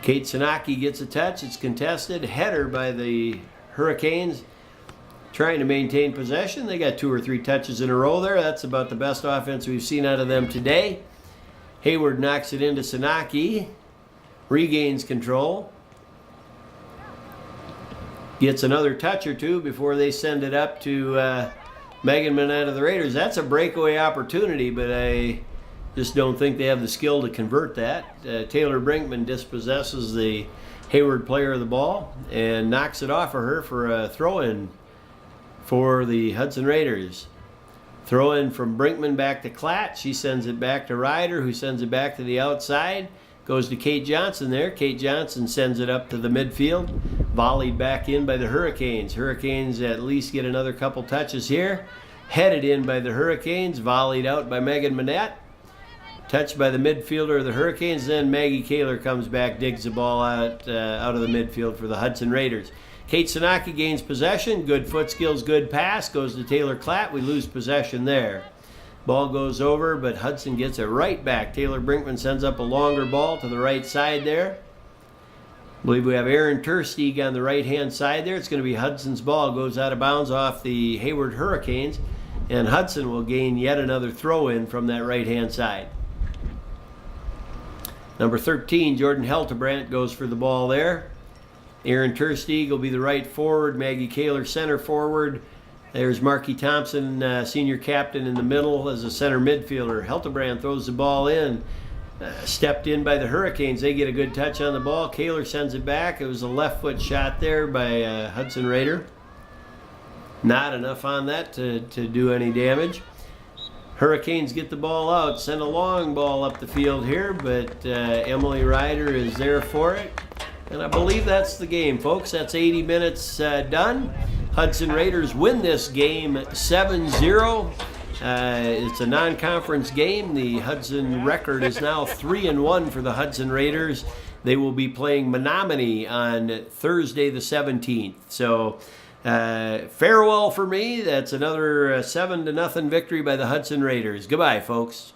Kate Sanaki gets a touch. It's contested. Header by the Hurricanes. Trying to maintain possession. They got 2 or 3 touches in a row there. That's about the best offense we've seen out of them today. Hayward knocks it into Sanaki. Regains control. Gets another touch or two before they send it up to Megan Manette of the Raiders. That's a breakaway opportunity, but I just don't think they have the skill to convert that. Taylor Brinkman dispossesses the Hayward player of the ball and knocks it off of her for a throw-in for the Hudson Raiders. Throw in from Brinkman back to Klatt. She sends it back to Ryder, who sends it back to the outside. Goes to Kate Johnson there. Kate Johnson sends it up to the midfield. Volleyed back in by the Hurricanes. Hurricanes at least get another couple touches here. Headed in by the Hurricanes. Volleyed out by Megan Manette. Touched by the midfielder of the Hurricanes. Then Maggie Kaler comes back, digs the ball out of the midfield for the Hudson Raiders. Kate Sanaki gains possession. Good foot skills, good pass. Goes to Taylor Klatt. We lose possession there. Ball goes over, but Hudson gets it right back. Taylor Brinkman sends up a longer ball to the right side there. I believe we have Aaron Tersteeg on the right-hand side there. It's going to be Hudson's ball. Goes out of bounds off the Hayward Hurricanes. And Hudson will gain yet another throw-in from that right-hand side. Number 13, Jordan Heltebrand goes for the ball there. Aaron Tersteeg will be the right forward. Maggie Kaler center forward. There's Marky Thompson, senior captain, in the middle as a center midfielder. Heltebrand throws the ball in. Stepped in by the Hurricanes. They get a good touch on the ball. Kaler sends it back. It was a left foot shot there by Hudson Raider. Not enough on that to do any damage. Hurricanes get the ball out. Send a long ball up the field here, but Emily Ryder is there for it. And I believe that's the game, folks. That's 80 minutes done. Hudson Raiders win this game 7-0. It's a non-conference game. The Hudson record is now 3-1 for the Hudson Raiders. They will be playing Menominee on Thursday the 17th. So farewell for me. That's another 7-0 victory by the Hudson Raiders. Goodbye, folks.